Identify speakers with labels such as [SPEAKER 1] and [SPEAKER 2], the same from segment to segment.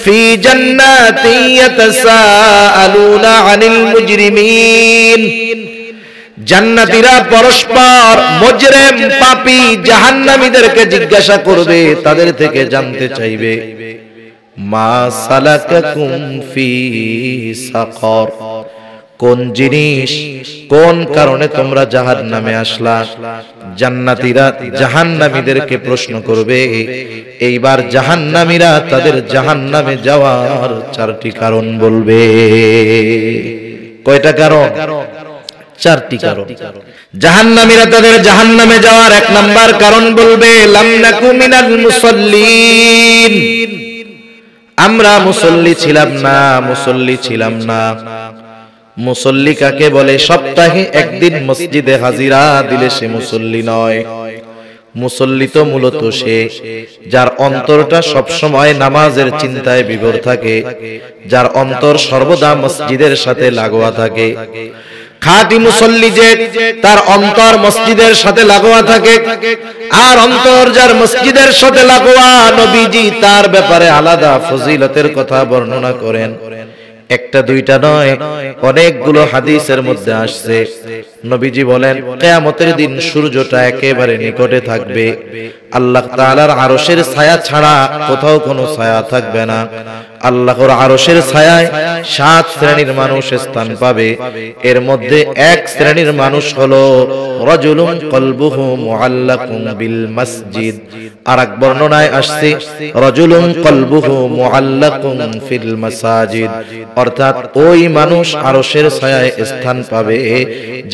[SPEAKER 1] ফি জান্নাতিন ইয়াতাসাআলুনা আনিল মুজরিমিন। জান্নাতীরা পরস্পর মুজরিম পাপী জাহান্নামীদেরকে জিজ্ঞাসা করবে, তাদের থেকে জানতে চাইবে, মা সালাকাকুম ফি সাকর, কোন জিনিস কোন কারণে তোমরা জাহান্নামে আসলা। জান্নাতীরা জাহান্নামীদেরকে প্রশ্ন করবে, এইবার জাহান্নামীরা তাদের জাহান্নামে যাওয়ার 4টি কারণ বলবে। কয়টা কারণ? 4টি কারণ। জাহান্নামীরা তাদের জাহান্নামে যাওয়ার 1 নাম্বার কারণ বলবে, লাম নাকু মিনাল মুসাল্লিন, আমরা মুসল্লি ছিলাম না, মুসল্লি ছিলাম না। মুসল্লি কাকে বলে? সপ্তাহে একদিন মসজিদে হাজিরা দিলে সে মুসল্লি নয়। মুসল্লি তো মূলত সে যার অন্তরটা সব সময় নামাজের চিন্তায় বিভোর থাকে, যার অন্তর সর্বদা মসজিদের সাথে লাগোয়া থাকে। খাঁটি মুসল্লি যে তার অন্তর মসজিদের সাথে লাগোয়া থাকে, আর অন্তর যার মসজিদের সাথে লাগোয়া, নবীজি তার ব্যাপারে আলাদা ফজিলতের কথা বর্ণনা করেন। একটা দুইটা নয়, অনেকগুলো হাদিসের মধ্যে আসছে। নবীজি বলেন, কিয়ামতের দিন সূর্যটা একেবারে নিকটে থাকবে, আল্লাহ তাআলার আরশের ছায়া ছাড়া কোথাও কোনো ছায়া থাকবে না। আল্লাহর আরশের ছায়ায় 7 শ্রেণীর মানুষ স্থান পাবে। এর মধ্যে 1 শ্রেণীর মানুষ হলো রাজুলুন কলবুহু মুআল্লাকুন বিল মসজিদ। আরেক বর্ণনায় আসছে রাজুলুন কলবুহু মুআল্লাকুন ফিল মাসাজিদ, অর্থাৎ ওই মানুষ আরশের ছায়ায় স্থান পাবে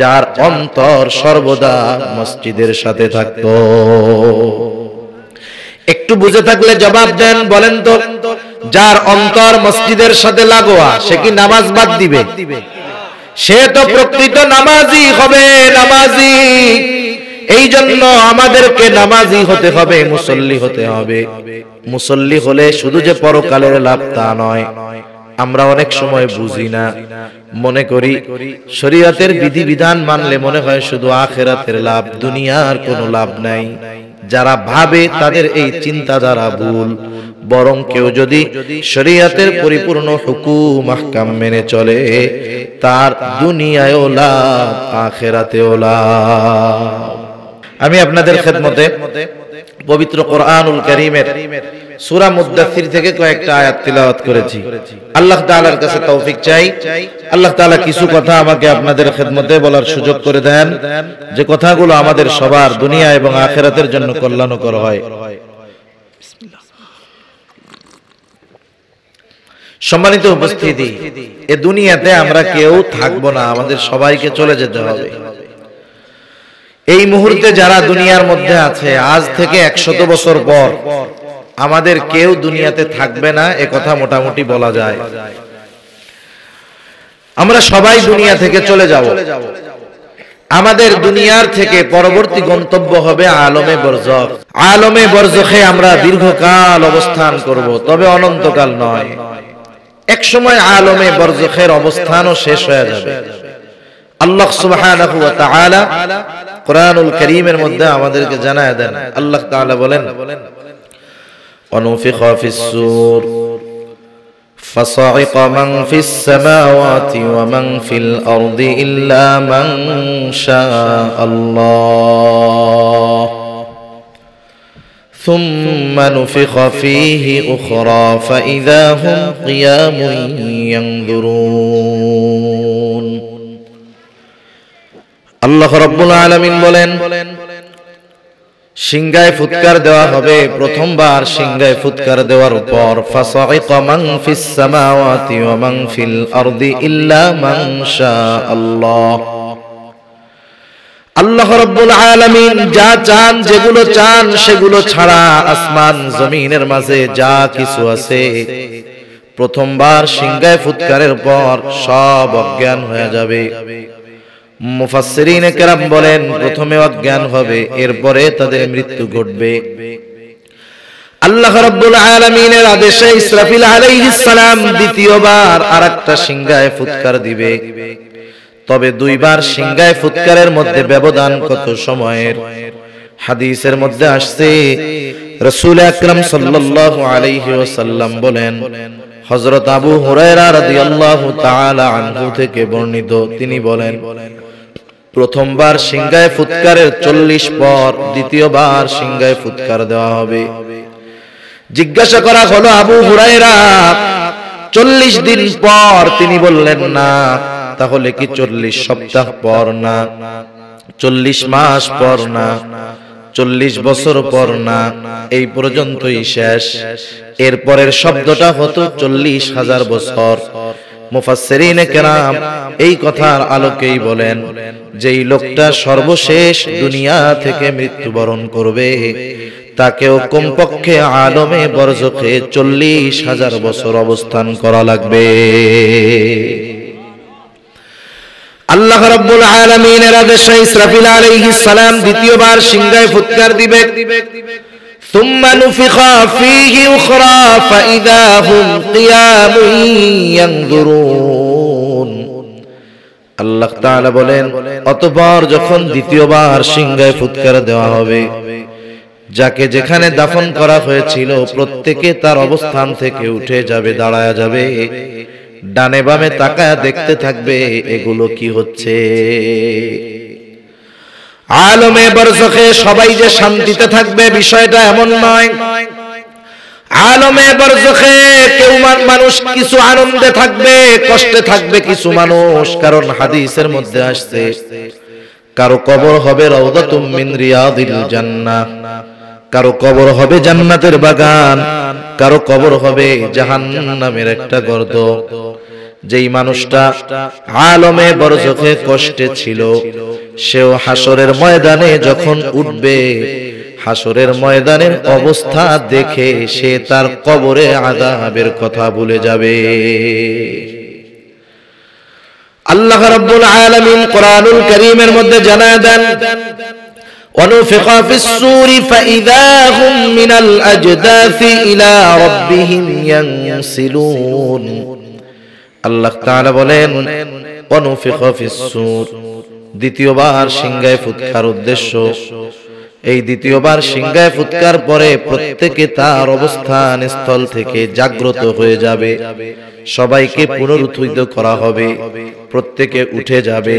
[SPEAKER 1] যার অন্তর সর্বদা মসজিদের সাথে থাকতো। একটু বুঝে থাকলে জবাব দেন, বলেন তো, যার অন্তর মসজিদের সাথে লাগোয়া সে কি নামাজ বাদ দিবে? সে তো প্রকৃত নামাজি হবে, নামাজি। এই জন্য আমাদেরকে নামাজি হতে হবে, মুসল্লি হতে হবে। মুসল্লি হলে শুধু যে পরকালের লাভ তা নয়। আমরা অনেক সময় বুঝি না, মনে করি শরীয়তের বিধিবিধান মানলে মনে হয় শুধু আখিরাতের লাভ, দুনিয়ার কোনো লাভ নাই। যারা ভাবে তাদের এই চিন্তাধারা ভুল। বরং কেউ যদি শরীয়তের পরিপূর্ণ হুকুম আহকাম মেনে চলে, তার দুনিয়ায়ও লাভ, আখিরাতেও লাভ। আমি আপনাদের খেদমতে পবিত্র কোরআনুল কারীমের সূরা মুদ্দাসসির থেকে কয়েকটা আয়াত তিলাওয়াত করেছি। আল্লাহ তাআলার কাছে তৌফিক চাই, আল্লাহ তাআলা কিছু কথা আমাকে আপনাদের খেদমতে বলার সুযোগ করে দেন, যে কথাগুলো আমাদের সবার দুনিয়া এবং আখিরাতের জন্য কল্যাণকর হয়। সম্মানিত উপস্থিতি, এই দুনিয়াতে আমরা কেউ থাকবো না, আমাদের সবাইকে চলে যেতে হবে। এই মুহূর্তে যারা দুনিয়ার মধ্যে আছে, আজ থেকে 100 বছর পর আমাদের কেউ দুনিয়াতে থাকবে না, এ কথা মোটামুটি বলা যায়। আমরা সবাই দুনিয়া থেকে চলে যাব। আমাদের দুনিয়ার থেকে পরবর্তী গন্তব্য হবে আলমে বরজখ। আলমে বরজখে আমরা দীর্ঘকাল অবস্থান করব, তবে অনন্তকাল নয়। এক সময় আলমে বরজখের অবস্থানও শেষ হয়ে যাবে। আল্লাহ সুবহানাহু ওয়া তাআলা কোরআনুল কারীমের মধ্যে আমাদেরকে জানায় দেন। আল্লাহ তাআলা বলেন, ওয়ানুফিখা ফিস-সূর ফাসাইকা মান ফিস-সামাওয়াতি ওয়া মান ফিল-আরদি ইল্লা মান শাআল্লাহ সুম্মা নুফিখা ফীহি উখরা ফাইযা হুম কিয়ামুন ইয়ানযুরুন। আল্লাহ রাব্বুল আলামিন বলেন, সিংহায় ফুৎকার দেওয়া হবে। প্রথমবার সিংহায় ফুৎকার দেওয়ার পর ফাসাইকা মান ফিস সামাওয়াতি ওয়া মান ফিল আরদি ইল্লা মান শাআল্লাহ। আল্লাহ রাব্বুল আলামিন যা চান, যেগুলো চান সেগুলো ছাড়া আসমান জমিনের মাঝে যা কিছু আছে, প্রথমবার সিংহায় ফুৎকারের পর সব অজ্ঞান হয়ে যাবে। মুফাসসিরিনে কেরাম বলেন, প্রথমে অজ্ঞান হবে, এরপরে তাদের মৃত্যু ঘটবে। আল্লাহ রাব্বুল আলামিনের আদেশে ইসরাফিল আলাইহিস সালাম দ্বিতীয়বার আরেকটা সিংহায় ফুৎকার দিবে। তবে 2বার সিংহায় ফুৎকারের মধ্যে ব্যবধান কত সময়ের? হাদিসের মধ্যে আসছে রাসূল আকরাম সাল্লাল্লাহু আলাইহি ওয়াসাল্লাম বলেন, হযরত আবু হুরায়রা রাদিয়াল্লাহু তাআলা আনহু থেকে বর্ণিত, তিনি বলেন, প্রথমবার সিংহায় ফুৎকারের 40 পর দ্বিতীয়বার সিংহায় ফুৎকার দেওয়া হবে। জিজ্ঞাসা করা হলো, আবু হুরায়রা 40 দিন পর? তিনি বললেন, না। তাহলে কি 40 সপ্তাহ পর না, 40 মাস পর না, 40 বছর পর না, এই পর্যন্তই শেষ। এরপরের শব্দটা হতো 40,000 বছর। মুফাসসিরিনে কেরাম এই কথার আলোকেই বলেন, যেই লোকটা সর্বশেষ দুনিয়া থেকে মৃত্যুবরণ করবে তাকেও কমপক্ষে আলমে বরজখে 40,000 বছর অবস্থান করা লাগবে। আল্লাহ রাব্বুল আলামিনের আদেশে ইসরাফিল আলাইহিস সালাম দ্বিতীয়বার সিংহায় ফুৎকার দিবে। ثم نفخ فيه أخرى فإذا هم قيام ينظرون। আল্লাহ তাআলা বলেন, অতঃপর যখন দ্বিতীয়বার সিংহায় ফুৎকার দেওয়া হবে, যাকে যেখানে দাফন করা হয়েছিল প্রত্যেকে তার অবস্থান থেকে উঠে যাবে, দাঁড়ায়া যাবে, ডানে বামে তাকায়া দেখতে থাকবে এগুলো কি হচ্ছে। আলমে বরজখে সবাই যে শান্তিতে থাকবে বিষয়টা এমন নয়। আলমে বরজখে কেউ মানুষ কিছু আনন্দে থাকবে, কষ্টে থাকবে কিছু মানুষ। কারণ হাদিসের মধ্যে আসছে, কারো কবর হবে রাউদাতুম মিন রিয়াদিল জান্নাহ, কারো কবর হবে জান্নাতের বাগান, কারো কবর হবে জাহান্নামের একটা গর্ত। যেই মানুষটা আলমে বরজখে কষ্টে ছিল, সেও হাসরের ময়দানে যখন উঠবে, হাসরের ময়দানের অবস্থা দেখে সে তার কবরে আযাবের কথা ভুলে যাবে। আল্লাহ রাব্বুল আলামিন কোরআনুল কারীমের মধ্যে জানায় দেন, ونفخ في الصور فإذا هم من الأجداث إلى ربهم ينسلون। আল্লাহ তাআলা বলেন, ونفخ في الصور, দ্বিতীয়বার সিংহায় ফুৎকার উদ্দেশ্য, এই দ্বিতীয়বার সিংহায় ফুৎকার পরে প্রত্যেকে তার অবস্থান স্থল থেকে জাগ্রত হয়ে যাবে, সবাইকে পুনরুত্থিত করা হবে, প্রত্যেকে উঠে যাবে।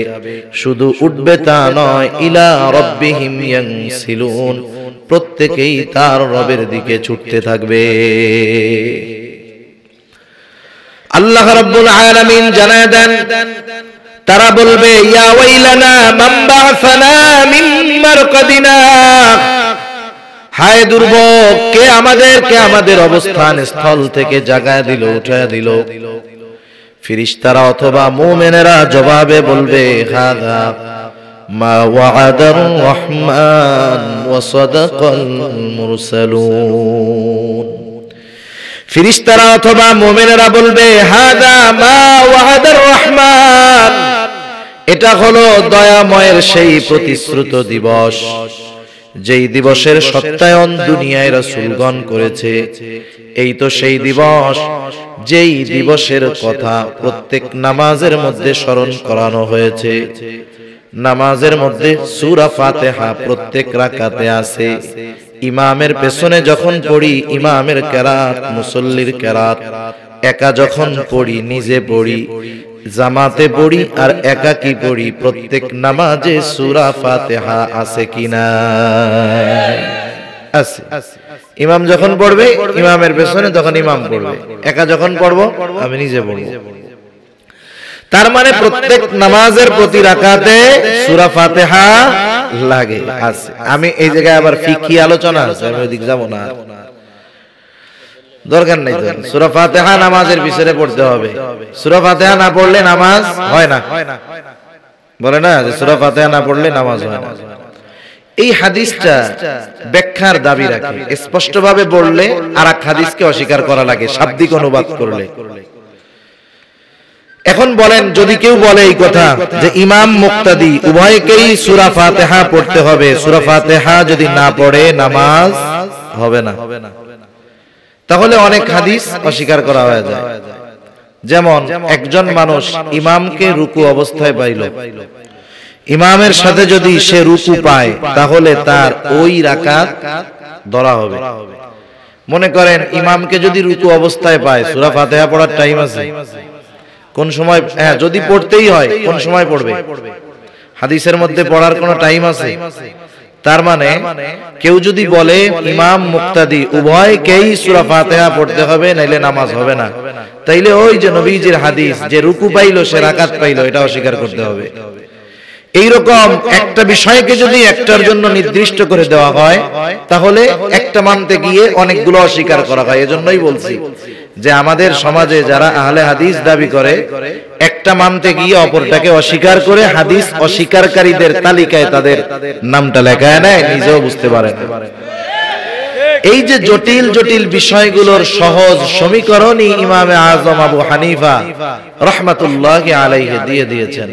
[SPEAKER 1] শুধু উঠবে তা নয়, ইলা রাব্বিহিম ইয়ানসিলুন, প্রত্যেকেই তার রবের দিকে ছুটতে থাকবে। আল্লাহ রাব্বুল আলামিন জানায় দেন, তারা বলবে, ইয়া ওয়াইলানা মান বা'সানা মিন মারকাদিনা, হায় দুর্ভোগ, কে আমাদের অবস্থান স্থল থেকে জাগায় দিল, উঠায় দিল। ফেরেশতারা অথবা মুমিনেরা জবাবে বলবে, হাযা মা ওয়া'আদার রহমান ওয়া সাদাকাল মুরসালুন। ফেরেশতারা অথবা মুমিনেরা বলবে, হাযা মা ওয়া'আদার রহমান, এটা হলো দয়াময়ের সেই প্রতিশ্রুত দিবস, যেই দিবসের সত্যায়ন দুনিয়ায় রাসূলগণ করেছে। এই তো সেই দিবস, যেই দিবসের কথা প্রত্যেক নামাজের মধ্যে স্মরণ করানো হয়েছে। নামাজের মধ্যে সূরা ফাতিহা প্রত্যেক রাকাতে আছে। ইমামের পেছনে যখন পড়ি, ইমামের কেরাত, মুসল্লির কেরাত, একা যখন পড়ি, নিজে পড়ি, জামাতে পড়ি আর একাকী পড়ি, প্রত্যেক নামাজে সূরা ফাতিহা আছে কিনা? আছে। ইমাম যখন পড়বে, ইমামের পেছনে তখন ইমাম পড়বে, একা যখন পড়বো আমি নিজে পড়বো। তার মানে প্রত্যেক নামাজের প্রতি রাকাতে সূরা ফাতিহা লাগে, আছে। আমি এই জায়গায় আবার ফিকহি আলোচনা আছে, আমি ওইদিকে যাব না, দরকার নাই। তো সূরা ফাতিহা নামাজের পিছনে পড়তে হবে, সূরা ফাতিহা না পড়লে নামাজ হয় না। বলে না যে সূরা ফাতিহা না পড়লে নামাজ হয় না। এই হাদিসটা ব্যাখ্যার দাবি রাখে, স্পষ্টভাবে বললে আর এক হাদিসকে অস্বীকার করা লাগে শাব্দিক অনুবাদ করলে। এখন বলেন, যদি কেউ বলে এই কথা যে ইমাম মুক্তাদি উভয়কেই সূরা ফাতিহা পড়তে হবে, সূরা ফাতিহা যদি না পড়ে নামাজ হবে না, তাহলে অনেক হাদিস অস্বীকার করা হয়ে যায়। যেমন একজন মানুষ ইমামকে রুকু অবস্থায় পাইল, ইমামের সাথে যদি সে রুকু পায় তাহলে তার ওই রাকাত ধরা হবে। মনে করেন ইমামকে যদি রুকু অবস্থায় পায়, সূরা ফাতিহা পড়ার টাইম আছে, কোন সময় যদি পড়তেই হয় কোন সময় পড়বে, হাদিসের মধ্যে পড়ার কোনো টাইম আছে? তার মানে কেউ যদি বলে ইমাম মুক্তাদি উভয়কেই সূরা ফাতিহা পড়তে হবে নাইলে নামাজ হবে না, তাইলে ওই যে নবীজির হাদিস যে রুকু পাইলো সে রাকাত পাইলো এটা অস্বীকার করতে হবে। এইরকম একটা বিষয়কে যদি একটার জন্য নির্দিষ্ট করে দেওয়া হয় তাহলে একটা মানতে গিয়ে অনেকগুলো অস্বীকার করা হয়। এজন্যই বলছি যে আমাদের সমাজে যারা আহলে হাদিস দাবি করে একটা মানতে গিয়ে অপরটাকে অস্বীকার করে হাদিস অস্বীকারীদের তালিকায় তাদের নামটা লেখায় নেয়, নিজেও বুঝতে পারে না। এই যে জটিল জটিল বিষয়গুলোর সহজ সমীকরণই ইমামে আজম আবু হানিফা রাহমাতুল্লাহি আলাইহি দিয়ে দিয়েছেন।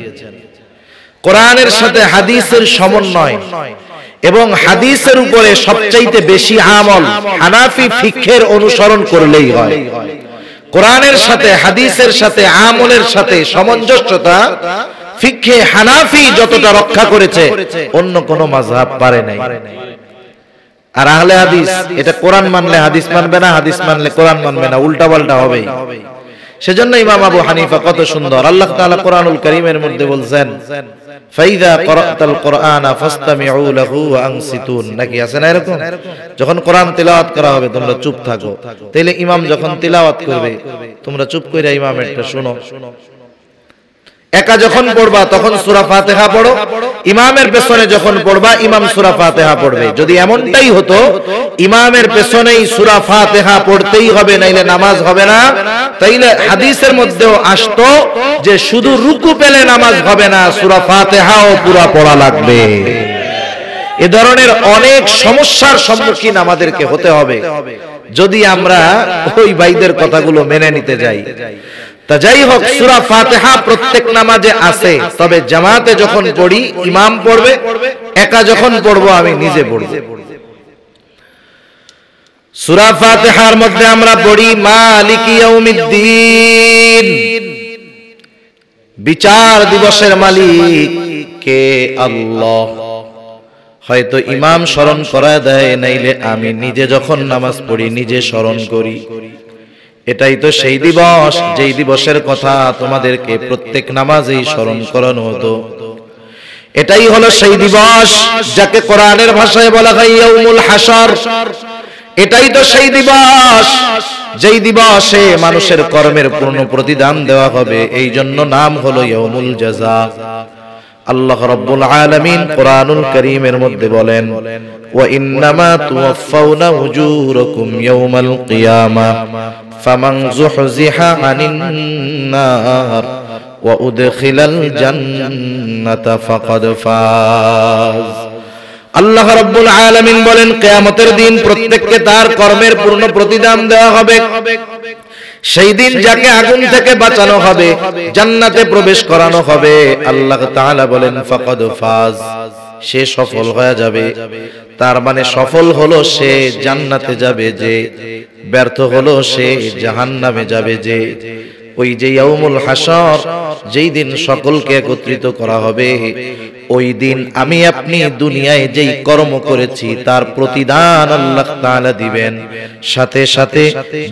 [SPEAKER 1] কোরআনের সাথে হাদিসের সমন্বয় এবং হাদিসের উপরে সবচাইতে বেশি আমল হানাফি ফিকহের অনুসরণ করলেই হয়। কোরআনের সাথে হাদিসের সাথে আমলের সাথে সামঞ্জস্যতা ফিকহে হানাফি যতটা রক্ষা করেছে অন্য কোন মাযহাব পারে নাই। আর আহলে হাদিস এটা কোরআন মানলে হাদিস মানবে না, হাদিস মানলে কোরআন মানবে না, উল্টা পাল্টা হবে। সেজন্য ইমাম আবু হানিফা কত সুন্দর, আল্লাহ তাআলা কোরআনুল কারীমের মধ্যে বলছেন ফাইদা ক্রাতাল কুরআনা ফাসতামিউ লাহু ওয়া আনসিতুন, নাকি আছে না এরকম? যখন কোরআন তেলাওয়াত করা হবে তোমরা চুপ থাকো। তাইলে ইমাম যখন তেলাওয়াত করবে তোমরা চুপ কইরা ইমামেরটা শুনো। একা যখন পড়বা তখন সূরা ফাতিহা পড়ো, ইমামের পেছনে যখন পড়বা ইমাম সূরা ফাতিহা পড়বে। যদি এমনটাই হতো ইমামের পেছনেই সূরা ফাতিহা পড়তেই হবে নাইলে নামাজ হবে না, তাইলে হাদিসের মধ্যেও আসতো যে শুধু রুকু পেলে নামাজ হবে না, সূরা ফাতিহাও পুরো পড়া লাগবে। এ ধরনের অনেক সমস্যার সম্মুখীন আমাদেরকে হতে হবে যদি আমরা ওই ভাইদের কথাগুলো মেনে নিতে যাই। তা যাই হোক, সূরা ফাতিহা প্রত্যেক নামাজে আছে, তবে জামাতে যখন পড়ি ইমাম পড়বে, একা যখন পড়বো আমি নিজে পড়ব। সূরা ফাতিহার মধ্যে আমরা পড়ি মালিকি ইয়াউমিদ্দিন, বিচার দিবসের মালিক কে আল্লাহ। হয়তো ইমাম স্মরণ করায় দেয়, নাইলে আমি নিজে যখন নামাজ পড়ি নিজে স্মরণ করি। এটাই তো সেই দিবস যেই দিবসের কথা তোমাদেরকে প্রত্যেক নামাজেই স্মরণ করানো হতো। এটাই হলো সেই দিবস যাকে কোরআনের ভাষায় বলা হয় ইয়াউমুল হাসর। এটাই তো সেই দিবস যেই দিবসে মানুষের কর্মের পূর্ণ প্রতিদান দেওয়া হবে। এই জন্য নাম হলো ইয়াউমুল জাযা। আল্লাহ রাব্বুল আলামিন কোরআনুল কারীমের মধ্যে বলেন ওয়া ইন্নামা তুওয়াফাউনা উজুরাকুম ইয়াউমাল কিয়ামাহ ফামান যুহজিহা আনিন নার ওয়া উদখিলাল জান্নাতা ফাকাদ ফাজ। আল্লাহ রাব্বুল আলামিন বলেন কিয়ামতের দিন প্রত্যেককে তার কর্মের পূর্ণ প্রতিদান দেওয়া হবে। সেই দিন যাকে আগুন থেকে বাঁচানো হবে, জান্নাতে প্রবেশ করানো হবে, আল্লাহ তাআলা বলেন ফাকাদ ফাজ, সে সফল হয়ে যাবে। তার মানে সফল হলো সে জান্নাতে যাবে যে, ব্যর্থ হলো সে জাহান্নামে যাবে যে। ওই যে ইয়াউমুল হাসর, যেই দিন সকলকে একত্রিত করা হবে, ওই দিন আমি আপনি দুনিয়ায় যেই কর্ম করেছি তার প্রতিদান আল্লাহ তাআলা দিবেন। সাথে সাথে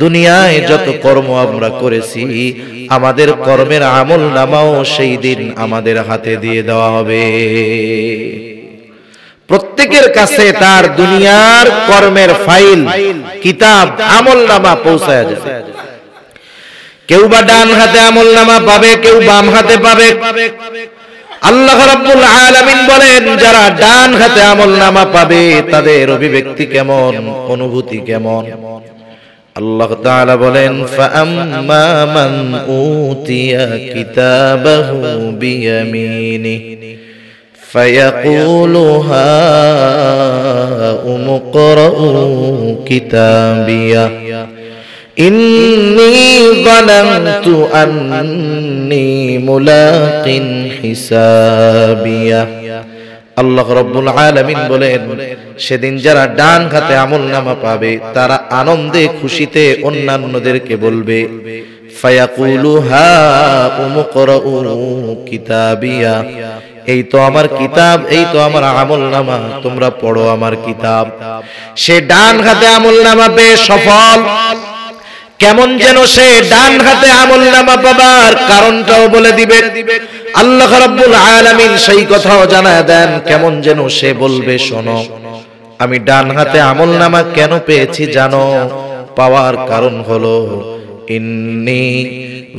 [SPEAKER 1] দুনিয়ায় যত কর্ম আমরা করেছি আমাদের কর্মের আমল নামাও সেই দিন আমাদের হাতে দিয়ে দেওয়া হবে। প্রত্যেকের কাছে তার দুনিয়ার কর্মের ফাইল, কিতাব, আমল নামা পৌঁছায় যাবে। কেউ বা ডান হাতে আমল নামা পাবে, কেউ বাম হাতে পাবে। আল্লাহ রাব্বুল আলামিন বলেন যারা ডান হাতে আমল নামা পাবে তাদের অভিব্যক্তি কেমন, অনুভূতি কেমন। আল্লাহ তাআলা বলেন ফাআম্মা মান উতিয়া কিতাবাহু বিয়ামিনিহি ফায়াকুলু হাউম ইকরাউ কিতাবিয়া ইন্নী যালামতু আন্নী মুলাকিন হিসাবিয়া। আল্লাহ রাব্বুল আলামিন বলেন সেদিন যারা ডান হাতে আমলনামা পাবে তারা আনন্দে খুশিতে অন্যান্যদেরকে বলবে ফায়াকুলু হাউম ইকরাউ কিতাবিয়া, এই তো আমার কিতাব, এই তো আমার আমলনামা, তোমরা পড়ো আমার কিতাব। সে ডান হাতে আমলনামা পেয়ে সফল। কেমন যেন সে ডান হাতে আমলনামা পাবার কারণটাও বলে দিবে আল্লাহ রাব্বুল আলামিন, সেই কথাও জানায় দেন। কেমন যেন সে বলবে, শোনো, আমি ডান হাতে আমলনামা কেন পেয়েছি জানো? পাওয়ার কারণ হলো ইন্নী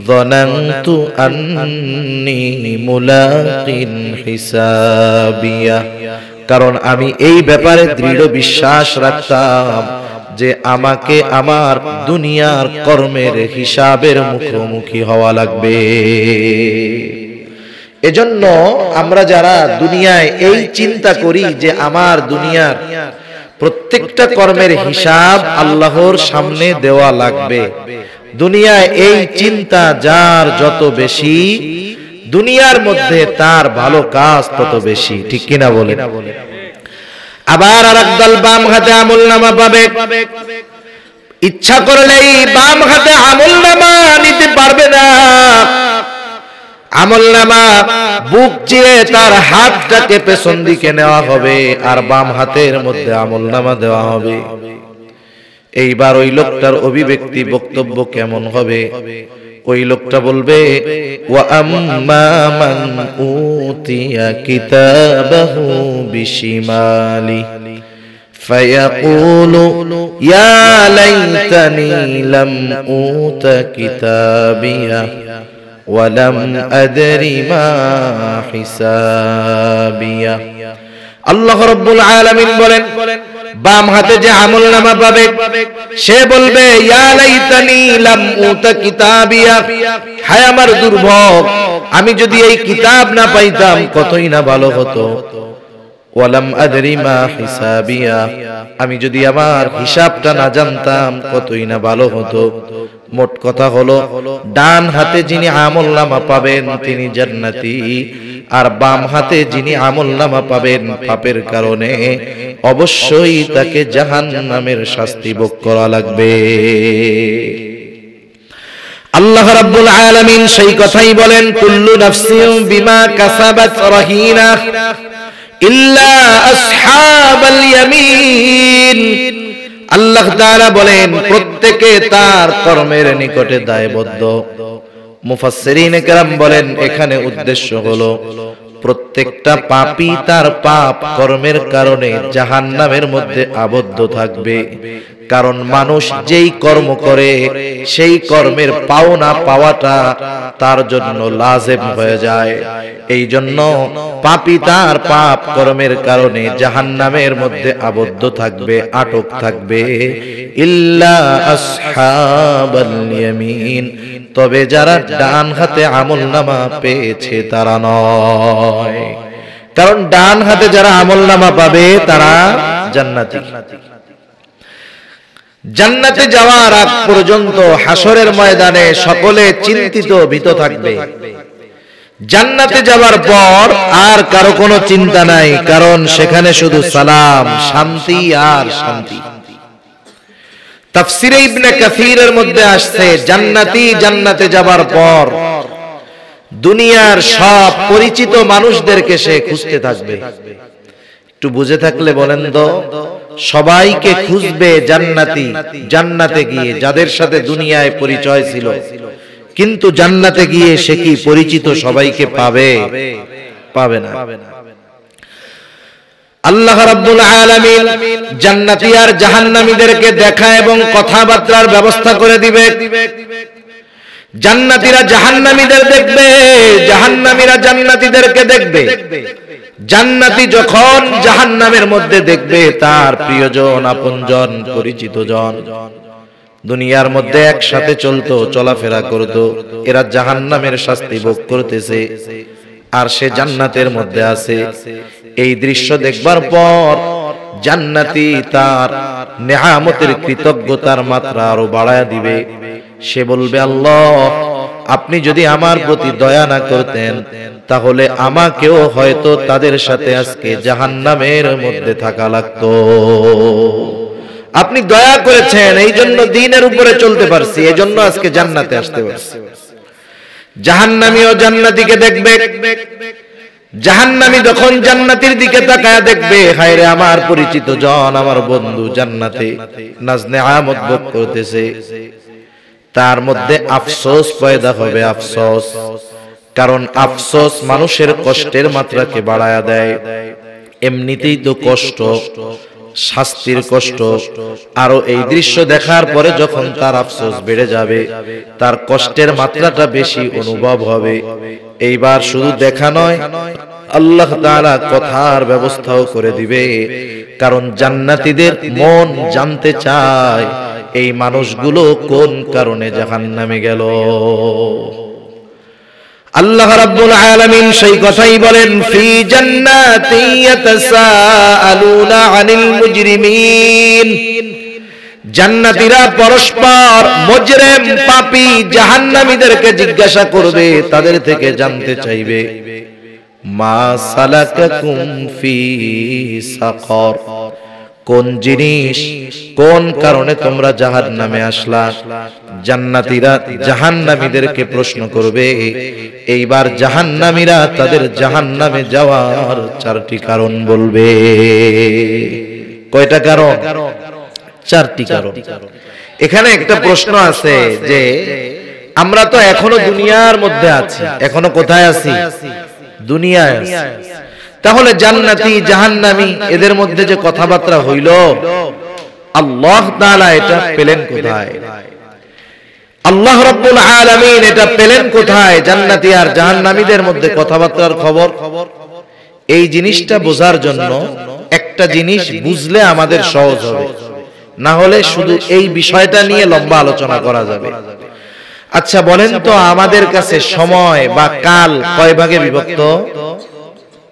[SPEAKER 1] যানানতু আন্নী মুলাকিন হিসাবিয়া, কারণ আমি এই ব্যাপারে দৃঢ় বিশ্বাস রাখতাম যে আমাকে আমার দুনিয়ার কর্মের হিসাবের মুখোমুখি হওয়া লাগবে। এজন্য আমরা যারা দুনিয়ায় এই চিন্তা করি যে আমার দুনিয়ার প্রত্যেকটা কর্মের হিসাব আল্লাহর সামনে দেওয়া লাগবে, দুনিয়ায় এই চিন্তা যার যত বেশি, দুনিয়ার মধ্যে তার ভালো কাজ তত বেশি। ঠিক কিনা বলে? আবার আরেক দল বাম হাতে আমলনামা পাবে, ইচ্ছা করলেই বাম হাতে আমলনামা নিতে পারবে না। আমলনামা বুক চিরে তার হাতটাকে পেছন দিকে নেওয়া হবে আর বাম হাতের মধ্যে আমলনামা দেওয়া হবে। এইবার ওই লোকটার অভিব্যক্তি বক্তব্য কেমন হবে? ওই লোকটা বলবে, ওয়া আম্মা মান উতিয়া কিতাবাহু বিশিমালি ফায়াকুলু ইয়া লাইতানি লাম উতা কিতাবিয়া ওয়া লাম আদরি মা হিসাবিয়া। আল্লাহ রাব্বুল আলামিন বলেন, বাম হাতে যে আমলনামা পাবে সে বলবে, ইয়া লাইতানি লাম উতা কিতাবিয়া, হায় আমার দুর্ভোগ, আমি যদি এই কিতাব না পাইতাম কতই না ভালো হতো। ওয়ালাম আদরি মা হিসাবিয়া, আমি যদি আমার হিসাবটা না জানতাম কতই না ভালো হতো। মোট কথা হলো, ডান হাতে যিনি আমলনামা পাবেন তিনি জান্নাতি, আর বাম হাতে যিনি আমলনামা পাবেন পাপের কারণে অবশ্যই তাকে জাহান্নামের শাস্তি ভোগ করা লাগবে। আল্লাহ রাব্বুল আলামিন সেই কথাই বলেন, কুল্লু নাফসিন বিমা কাসাবাত রাহিনা ইল্লা আসহাবাল ইয়ামিন। আল্লাহ তাআলা বলেন, প্রত্যেকে তার কর্মের নিকটে দায়বদ্ধ। মুফাসসিরিনে কেরাম বলেন, এখানে উদ্দেশ্য হলো প্রত্যেকটা পাপী তার পাপ কর্মের কারণে জাহান্নামের মধ্যে আবদ্ধ থাকবে। কারণ মানুষ যেই কর্ম করে সেই কর্মের পাওনা পাওয়াটা তার জন্য লাজিম হয়ে যায়। এই জন্য পাপী তার পাপ কর্মের কারণে জাহান্নামের মধ্যে আবদ্ধ থাকবে, আটক থাকবে। ইল্লা আসহাবাল ইয়ামিন, তবে যারা ডান হাতে আমলনামা পেয়েছে তারা নয়। কারণ ডান হাতে যারা আমলনামা পাবে তারা জান্নাতি। জান্নাতে যাওয়ার আগ পর্যন্ত হাসরের ময়দানে সকলে চিন্তিত ভীত থাকবে। জান্নাতে যাওয়ার পর আর কারো কোনো চিন্তা নাই, কারণ সেখানে শুধু সালাম, শান্তি আর শান্তি। তাফসীরে ইবনে কাসীরের মধ্যে আসছে, জান্নাতি জান্নাতে যাবার পর দুনিয়ার সব পরিচিত মানুষদেরকে সে খুঁজতে থাকবে। একটু বুঝে থাকলে বলেন তো, সবাইকে খুঁজবে জান্নাতি জান্নাতে গিয়ে, যাদের সাথে দুনিয়ায় পরিচয় ছিল, কিন্তু জান্নাতে গিয়ে সে কি পরিচিত সবাইকে পাবে? পাবে না। আল্লাহ রাব্বুল আলামিন জান্নাতি আর জাহান্নামীদেরকে দেখা এবং কথাবার্তার ব্যবস্থা করে দিবে। জান্নাতীরা জাহান্নামীদের দেখবে, জাহান্নামীরা জান্নাতীদেরকে দেখবে। জান্নাতি যখন জাহান্নামের মধ্যে দেখবে তার প্রিয়জন, আপনজন, পরিচিত জন, দুনিয়ার মধ্যে একসাথে চলতো, চলাফেরা করতো, এরা জাহান্নামের শাস্তি ভোগ করতেছে আর সে জান্নাতের মধ্যে আছে। এই দৃশ্য দেখবার পর জান্নাতি তার নেয়ামতের কৃতজ্ঞতার মাত্রা আরো বাড়ায় দিবে। সে বলবে, আল্লাহ, আপনি যদি আমার প্রতি দয়া না করতেন তাহলে আমাকেও হয়তো তাদের সাথে আজকে জাহান্নামের মধ্যে থাকা লাগতো। আপনি দয়া করেছেন, এই জন্য দ্বীনের উপরে চলতে পারছি, এই জন্য আজকে জান্নাতে আসতে পারছি। জাহান্নামী ও জান্নাতীকে দেখবে, জাহান্নামী যখন জান্নাতের দিকে তাকায় দেখবে, হায় রে আমার পরিচিত জন, আমার বন্ধু জান্নাতে নাজনে আমত ভোগ করতেছে, তার মধ্যে আফসোস পয়দা হবে, আফসোস। কারণ আফসোস মানুষের কষ্টের মাত্রাকে বাড়ায়া দেয়। এমনিতেই তো কষ্ট, শাস্তির কষ্ট, আরো এই দৃশ্য দেখার পরে যখন তার আফসোস বেড়ে যাবে, তার কষ্টের মাত্রাটা বেশি অনুভব হবে। এইবার শুধু দেখা নয়, আল্লাহ তাআলা কথার ব্যবস্থাও করে দিবে। কারণ জান্নাতীদের মন জানতে চায় এই মানুষগুলো কোন কারণে জাহান্নামে গেল। আল্লাহ রাব্বুল আলামিন সেই কথাই বলেন, ফি জান্নাতি ইয়াতাসাআলুনা আনিল মুজরিমিন। জান্নাতীরা পরস্পর মুজরিম পাপী জাহান্নামীদেরকে জিজ্ঞাসা করবে, তাদের থেকে জানতে চাইবে, মা সালাকাকুম ফি সাকর, কোন জিনিস, কোন কারণে তোমরা জাহান্নামে আসলা। জান্নাতীরা জাহান্নামীদেরকে প্রশ্ন করবে। এইবার জাহান্নামীরা তাদের জাহান্নামে যাওয়ার চারটি কারণ বলবে। কয়টা কারণ? চারটি কারণ। এখানে একটা প্রশ্ন আছে যে আমরা তো এখনো দুনিয়ার মধ্যে আছি, এখনো কোথায় আছি? দুনিয়ায় আছি। তাহলে জান্নাতি জাহান্নামী এদের মধ্যে যে কথাবার্তা হইল, আল্লাহ তাআলা এটা পেলেন কোথায়? আল্লাহ রাব্বুল আলামিন এটা পেলেন কোথায়? জান্নাতি আর জাহান্নামীদের মধ্যে কথাবার্তার খবর। এই জিনিসটা বোঝার জন্য একটা জিনিস বুঝলে আমাদের সহজ হবে, না হলে শুধু এই বিষয়টা নিয়ে লম্বা আলোচনা করা যাবে। আচ্ছা বলেন তো, আমাদের কাছে সময় বা কাল কয় ভাগে বিভক্ত?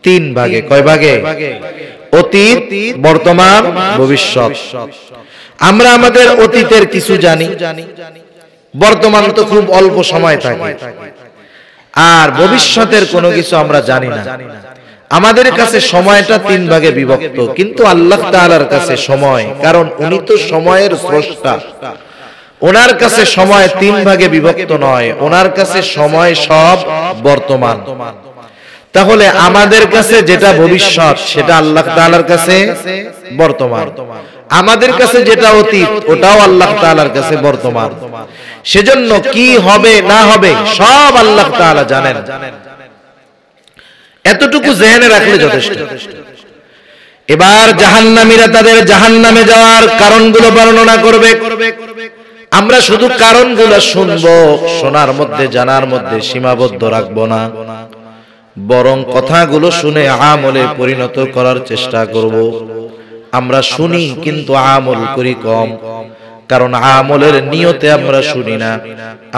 [SPEAKER 1] তিন ভাগে। কয় ভাগে? অতীত, বর্তমান, ভবিষ্যৎ। আমরা আমাদের অতীতের কিছু জানি, বর্তমান তো খুব অল্প সময় থাকে, আর ভবিষ্যতের কোনো কিছু আমরা জানি না। আমাদের কাছে সময়টা তিন ভাগে বিভক্ত, কিন্তু আল্লাহ তাআলার কাছে সময়, কারণ উনি তো সময়ের স্রষ্টা, ওনার কাছে সময় তিন ভাগে বিভক্ত নয়, ওনার কাছে সময় সব বর্তমান। তাহলে আমাদের কাছে যেটা ভবিষ্যৎ সেটা আল্লাহ তাআলার কাছে বর্তমান, আমাদের কাছে যেটা অতীত ওটাও আল্লাহ তাআলার কাছে বর্তমান। সেজন্য কি হবে না হবে সব আল্লাহ তাআলা জানেন। এতটুকু জেনে রাখলে যথেষ্ট। এবার জাহান্নামীরা তাদের জাহান্নামে যাওয়ার কারণগুলো বর্ণনা করবে। আমরা শুধু কারণগুলো শুনবো, শোনার মধ্যে জানার মধ্যে সীমাবদ্ধ রাখবো না, বরং কথাগুলো শুনে আমলে পরিণত করার চেষ্টা করব। আমরা শুনি কিন্তু আমল করি কম, কারণ আমলের নিয়তে আমরা শুনি না,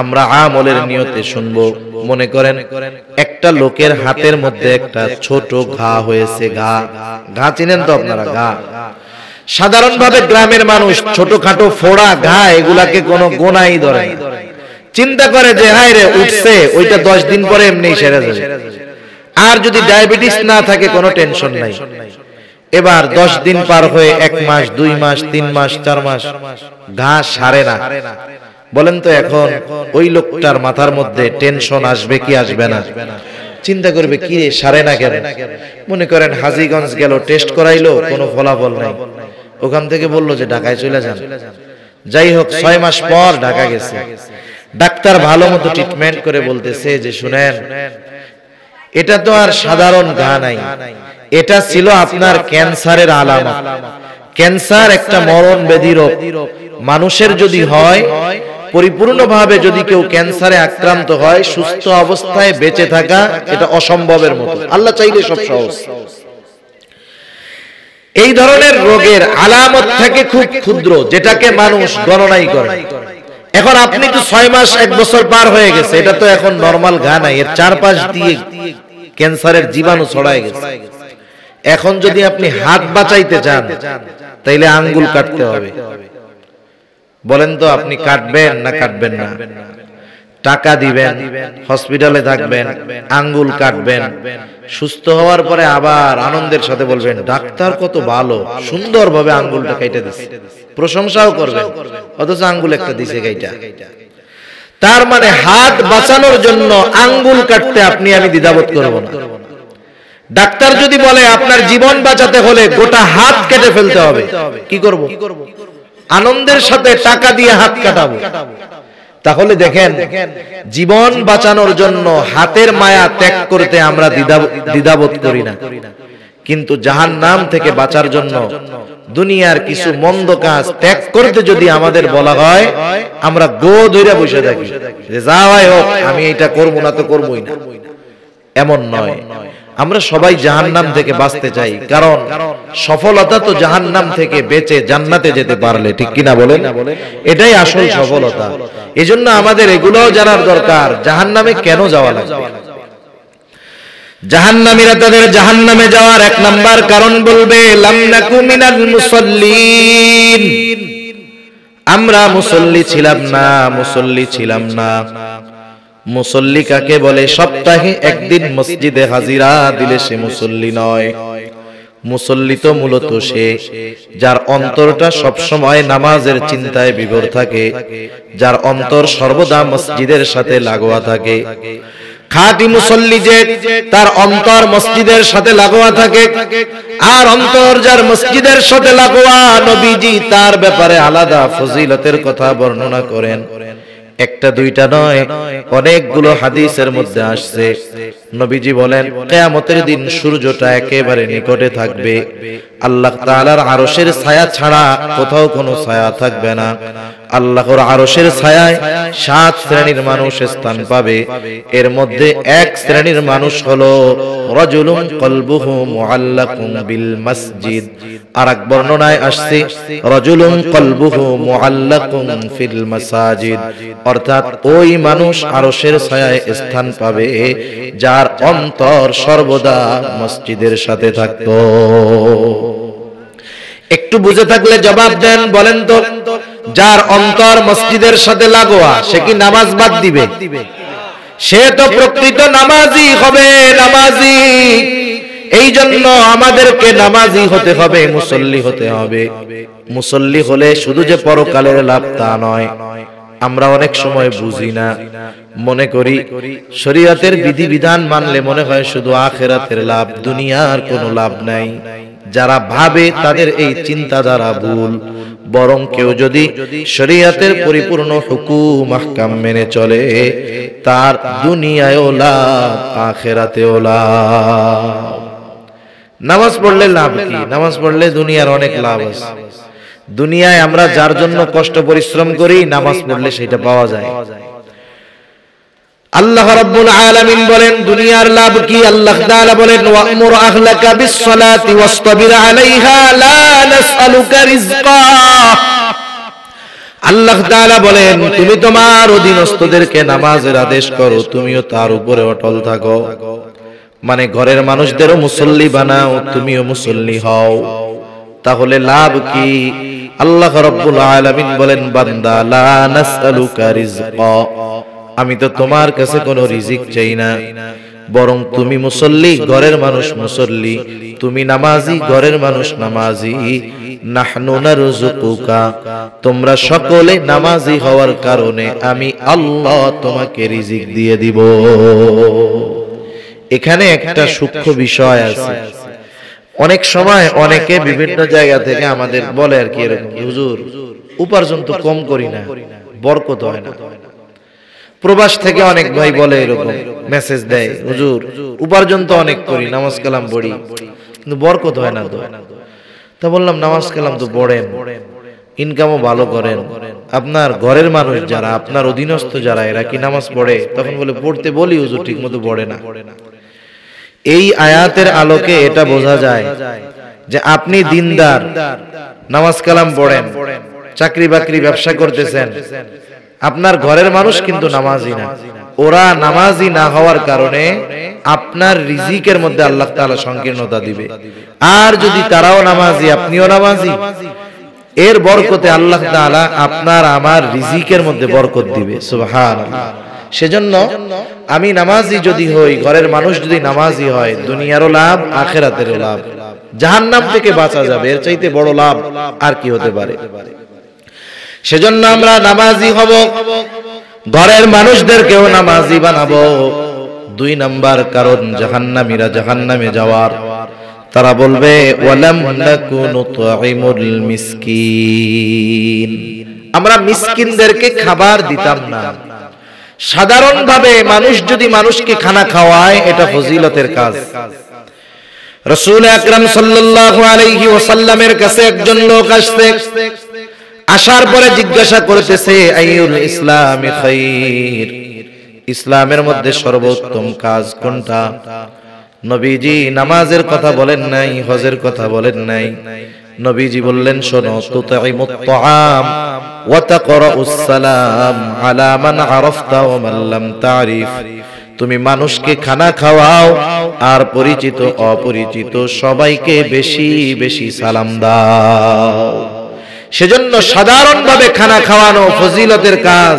[SPEAKER 1] আমরা আমলের নিয়তে শুনবো। মনে করেন একটা লোকের হাতের মধ্যে একটা ছোট ঘা হয়েছে, ঘা চিনেন তো আপনারা? ঘা সাধারণভাবে গ্রামের মানুষ ছোটখাটো ফোড়া ঘা এগুলাকে কোনো গোনাই ধরে না, চিন্তা করে যে হায় রে উঠছে, ওইটা 10 দিন পরে এমনি সেরে যাবে। আর যদি ডায়াবেটিস না থাকে কোনো টেনশন নাই। এবার 10 দিন পার হয়ে 1 মাস, 2 মাস, 3 মাস, 4 মাস, ঘা সারে না। বলেন তো এখন ওই লোকটার মাথার মধ্যে টেনশন আসবে কি আসবে না? চিন্তা করবে কি রে সারে না কেন? মনে করেন হাজীগঞ্জ গেল, টেস্ট করাইলো, কোনো ফলাফল নাই। ওখান থেকে বললো যে ঢাকায় চলে যান। যাই হোক 6 মাস পর ঢাকা গেছে। ডাক্তার ভালো মতো ট্রিটমেন্ট করে বলতেছে যে শুনেন, এটা তো আর সাধারণ ঘা নাই, এটা ছিল আপনার ক্যান্সারের আলামত। ক্যান্সার একটা মরণ ব্যাধি রোগ। মানুষের যদি হয়, পরিপূর্ণভাবে যদি কেউ ক্যান্সারে আক্রান্ত হয়, সুস্থ অবস্থায় বেঁচে থাকা এটা অসম্ভবের মতো। আল্লাহ চাইলে সব সহজ। এই ধরনের রোগের আলামত থাকে খুব ক্ষুদ্র, যেটাকে মানুষ গণনাই করে। এখন আপনি তো 6 মাস 1 বছর পার হয়ে গেছে, এটা তো এখন নরমাল ঘা নাই, এর চারপাশ দিয়ে ক্যান্সারের জীবাণু ছড়ায় গেছে। এখন যদি আপনি হাত বাঁচাইতে চান তাইলে আঙ্গুল কাটতে হবে। বলেন তো আপনি কাটবেন না কাটবেন না? টাকা দিবেন, হসপিটালে থাকবেন, আঙ্গুল কাটবেন, সুস্থ হওয়ার পরে আবার আনন্দের সাথে বলবেন ডাক্তার কত ভালো, সুন্দরভাবে আঙ্গুলটা কেটে দিছে, প্রশংসাও করবেন, অথচ আঙ্গুল একটা দিছে কাইটা। তার মানে হাত বাঁচানোর জন্য আঙ্গুল কাটতে আপনি আমি দ্বিধাবোধ করব না। ডাক্তার যদি বলে আপনার জীবন বাঁচাতে হলে গোটা হাত কেটে ফেলতে হবে, কি করব? আনন্দের সাথে টাকা দিয়ে হাত কাটাবো। তাহলে দেখেন, জীবন বাঁচানোর জন্য হাতের মায়া ত্যাগ করতে আমরা দ্বিধাবোধ করি না, কিন্তু জাহান্নাম থেকে বাঁচার জন্য দুনিয়ার কিছু মন্দ কাজ ত্যাগ করতে যদি আমাদের বলা হয়, আমরা গো ধরে বসে থাকি যে যা হয় হোক, আমি এটা করব না তো করবই না। এমন নয়, আমরা সবাই জাহান্নাম থেকে বাঁচতে চাই, কারণ সফলতা তো জাহান্নাম থেকে বেঁচে জান্নাতে যেতে পারলে, ঠিক কিনা বলেন? এটাই আসল সফলতা। এজন্য আমাদের এগুলোও জানার দরকার, জাহান্নামে কেন যাওয়া লাগবে। জাহান্নামীরা তাদের জাহান্নামে যাওয়ার এক নাম্বার কারণ বলবে, লাম নাকু মিনাল মুসাল্লিন, আমরা মুসল্লি ছিলাম না, মুসল্লি ছিলাম না। মুসল্লি কাকে বলে? সপ্তাহে একদিন মসজিদে হাজিরা দিলে সে মুসল্লি নয়। মুসল্লি তো মূলত সে যার অন্তরটা সবসময় নামাজের চিন্তায় বিভোর থাকে, যার অন্তর সর্বদা মসজিদের সাথে লাগোয়া থাকে। খাঁটি মুসল্লি যে তার অন্তর মসজিদের সাথে লাগোয়া থাকে, আর অন্তর যার মসজিদের সাথে লাগোয়া, নবীজি তার ব্যাপারে আলাদা ফজিলতের কথা বর্ণনা করেন। একটা দুইটা নয়, অনেকগুলো হাদিসের মধ্যে আসছে। নবীজি বলেন, কিয়ামতের দিন সূর্যটা একেবারে নিকটে থাকবে, আল্লাহ তাআলার আরশের ছায়া ছাড়া কোথাও কোনো ছায়া থাকবে না। আল্লাহর আরশের ছায়ায় 7 শ্রেণীর মানুষ স্থান পাবে। এর মধ্যে এক শ্রেণীর মানুষ হলো রাজুলুন কলবুহু মুআল্লাকুন বিল মসজিদ। আরেক বর্ণনায় আসছে রাজুলুন কলবুহু মুআল্লাকুন ফিল মাসাজিদ, অর্থাৎ ওই মানুষ আরশের ছায়ায় স্থান পাবে যার অন্তর সর্বদা মসজিদের সাথে থাকতো। একটু বুঝে থাকলে জবাব দেন, বলেন তো, যার অন্তর মসজিদের সাথে লাগোয়া সে কি নামাজ বাদ দিবে? সে তো প্রকৃত নামাজি হবে, নামাজি। এই জন্য আমাদেরকে নামাজি হতে হবে, মুসল্লি হতে হবে। মুসল্লি হলে শুধু যে পরকালের লাভ তা নয়। আমরা অনেক সময় বুঝি না, মনে করি শরীয়তের বিধিবিধান মানলে মনে হয় শুধু আখিরাতের লাভ, দুনিয়ার কোনো লাভ নাই। যারা ভাবে তাদের এই চিন্তাধারা ভুল। বরং কেউ যদি শরীয়তের পরিপূর্ণ হুকুম আহকাম মেনে চলে, তার দুনিয়ায়ও লাভ, আখিরাতেও লাভ। নামাজ পড়লে লাভ কি? নামাজ পড়লে দুনিয়ার অনেক লাভ আছে। দুনিয়ায় আমরা যার জন্য কষ্ট পরিশ্রম করি, নামাজ পড়লে সেটা পাওয়া যায়। আল্লাহ রাব্বুল আলামিন বলেন দুনিয়ার লাভ কি? আল্লাহ তাআলা বলেন, ওয়া'মুর আহলাকা বিস-সালাতি ওয়াসতাবির আলাইহা লা নাসআলুকা রিজকা। আল্লাহ তাআলা বলেন, তুমি তোমার অধীনস্থদেরকে নামাজের আদেশ করো, তুমিও তার উপরে অটল থাকো। মানে ঘরের মানুষদেরও মুসল্লি বানাও, তুমিও মুসল্লি হও। তাহলে লাভ কি? আল্লাহ রাব্বুল আলামিন বলেন, বান্দা, লা নাসআলুকা রিজকা, আমি তো তোমার কাছে কোনো রিজিক চাই না, বরং তুমি মুসল্লি, ঘরের মানুষ মুসল্লি, তুমি নামাজি, ঘরের মানুষ নামাজি। নাহনু নারযুকুকা, তোমরা সকলে নামাজি হওয়ার কারণে আমি আল্লাহ তোমাকে রিজিক দিয়ে দিব। এখানে একটা সূক্ষ্ম বিষয় আছে। অনেক সময় অনেকে বিভিন্ন জায়গা থেকে আমাদের বলে আর কি, এরকম, হুজুর উপার্জন তো কম করি না, বরকত হয় না। প্রবাস থেকে অনেক ভাই বলে, এরকম মেসেজ দেয়, হুজুর উপার্জন তো অনেক করি, নামাজ কালাম পড়ি, কিন্তু বরকত হয় না। তা বললাম, নামাজ কালাম তো পড়েন, ইনকামও ভালো করেন, আপনার ঘরের মানুষ যারা, আপনার অধীনস্থ যারা, এরা কি নামাজ পড়ে? তখন বলে, পড়তে বলি হুজুর, ঠিক মতো পড়ে না। এই আয়াতের আলোকে এটা বোঝা যায় যে আপনি দিনদার, নামাজ কালাম পড়েন, চাকরি বাকরি ব্যবসা করতেছেন, আপনার ঘরের মানুষ কিন্তু নামাজি না। ওরা নামাজি না হওয়ার কারণে আপনার রিজিকের মধ্যে আল্লাহ তাআলা সংকীর্ণতা দিবে। আর যদি তারাও নামাজি, আপনিও নামাজি, এর বরকতে আল্লাহ তাআলা আপনার আমার রিজিকের মধ্যে বরকত দিবে। সুবহানাল্লাহ। সেজন্য আমি নামাজি যদি হই, ঘরের মানুষ যদি নামাজি হয়, দুনিয়ারও লাভ, আখিরাতেরও লাভ, জাহান্নাম থেকে বাঁচা যাবে। এর চাইতে বড় লাভ আর কি হতে পারে? সেজন্য আমরা নামাজি হব, ঘরের মানুষদেরকেও নামাজি বানাবো, দুই নাম্বার কারণ জাহান্নামীরা জাহান্নামে যাওয়ার, তারা বলবে ওয়ালাম নাকু নুতঈমুল মিসকিন, আমরা মিসকিনদেরকে খাবার দিতাম না। সাধারণভাবে মানুষ যদি মানুষকে খানা খাওয়ায় এটা ফজিলতের কাজ। রাসূল আকরাম সাল্লাল্লাহু আলাইহি ওয়াসাল্লামের কাছে একজন লোক আসছে, আসার পরে জিজ্ঞাসা করতেছে আইয়ুল ইসলামি খায়র, ইসলামের মধ্যে সর্বোত্তম কাজ কোনটা? নবীজি নামাজের কথা বলেন নাই, হজের কথা বলেন নাই। নবীজি বললেন শোনো, তুতঈমুত তাআম ওয়া তাকরাউস সালাম আলা মান আরাফতা ওয়া মান লাম তারিফ, তুমি মানুষকে খানা খাওয়াও আর পরিচিত অপরিচিত সবাইকে বেশি বেশি সালাম দাও। সেজন্য সাধারণভাবে খানা খাওয়ানো ফজিলতের কাজ।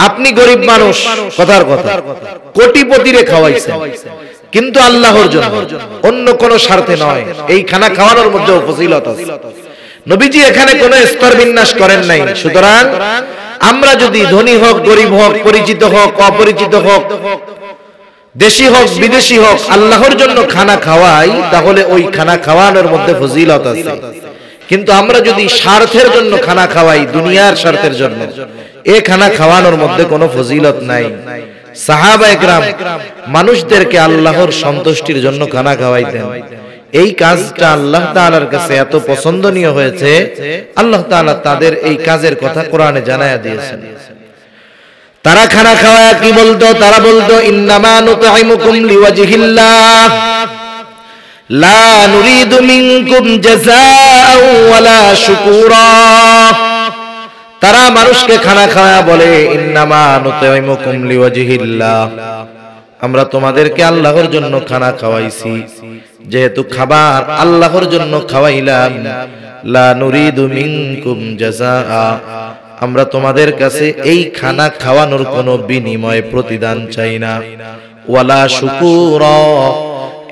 [SPEAKER 1] আপনি গরিব মানুষ, কথার কথা, কোটিপতিরে খাওয়াইছেন কিন্তু আল্লাহর জন্য, অন্য কোন স্বার্থে নয়। এই খানা খাওয়ানোর মধ্যেও ফজিলত আছে। নবীজি এখানে কোনো স্তর বিন্যাস করেন নাই। সুতরাং আমরা যদি ধনী হোক গরিব হোক, পরিচিত হোক অপরিচিত হোক, দেশি হোক বিদেশি হোক, আল্লাহর জন্য খানা খাওয়াই, তাহলে ওই খানা খাওয়ানোর মধ্যে ফজিলত আছে। কিন্তু আমরা যদি স্বার্থের জন্য খানা খাওয়াই, দুনিয়ার স্বার্থের জন্য, এই খানা খাওয়ানোর মধ্যে কোনো ফজিলত নাই। সাহাবায়ে কেরাম মানুষদেরকে আল্লাহর সন্তুষ্টির জন্য খানা খাওয়াইতেন। এই কাজটা আল্লাহ তাআলার কাছে এত পছন্দনীয় হয়েছে, আল্লাহ তাআলা তাদের এই কাজের কথা কোরআনে জানায়া দিয়েছেন। তারা খানা খাওয়ায় কি বলতো? তারা বলতো ইন্নামা নুতঈমুকুম লিওয়াজহিল্লাহ লা নুরিদু মিনকুম জাযাআও ওয়ালা শুকুরা। তারা মানুষকে খানা খাওয়া বলে ইন্নামা নুতঈমুকুম লিওয়াজহিল্লাহ, আমরা তোমাদেরকে আল্লাহর জন্য খানা খাওয়াইছি, যেহেতু খাবার আল্লাহর জন্য খাওয়াইলাম, লা নুরিদু মিনকুম জাযাআ, আমরা তোমাদের কাছে এই খানা খাওয়ানোর কোনো বিনিময় প্রতিদান চাই না, ওয়ালা শুকুরা,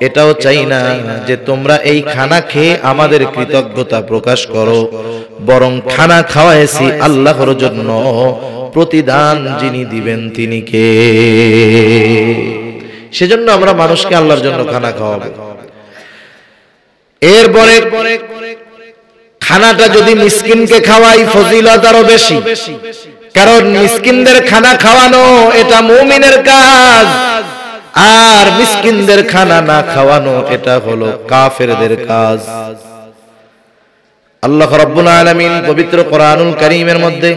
[SPEAKER 1] এটাও চাই না যে তোমরা এই খানা খেয়ে আমাদের কৃতজ্ঞতা প্রকাশ করো, বরং খানা খাওয়াইছি আল্লাহর জন্য, প্রতিদান যিনি দিবেন তিনি কে? সেজন্য আমরা মানুষকে আল্লাহর জন্য খানা খাওয়াবো। এরপরে খানাটা যদি মিসকিনকে খাওয়াই, ফজিলত আরো বেশি, কারণ মিসকিনদের খানা খাওয়ানো এটা মুমিনের কাজ, আর মিসকিনদের খানা না খাওয়ানো এটা হলো কাফেরদের কাজ। আল্লাহ রাব্বুল আলামিন পবিত্র কোরআনুল কারীমের মধ্যে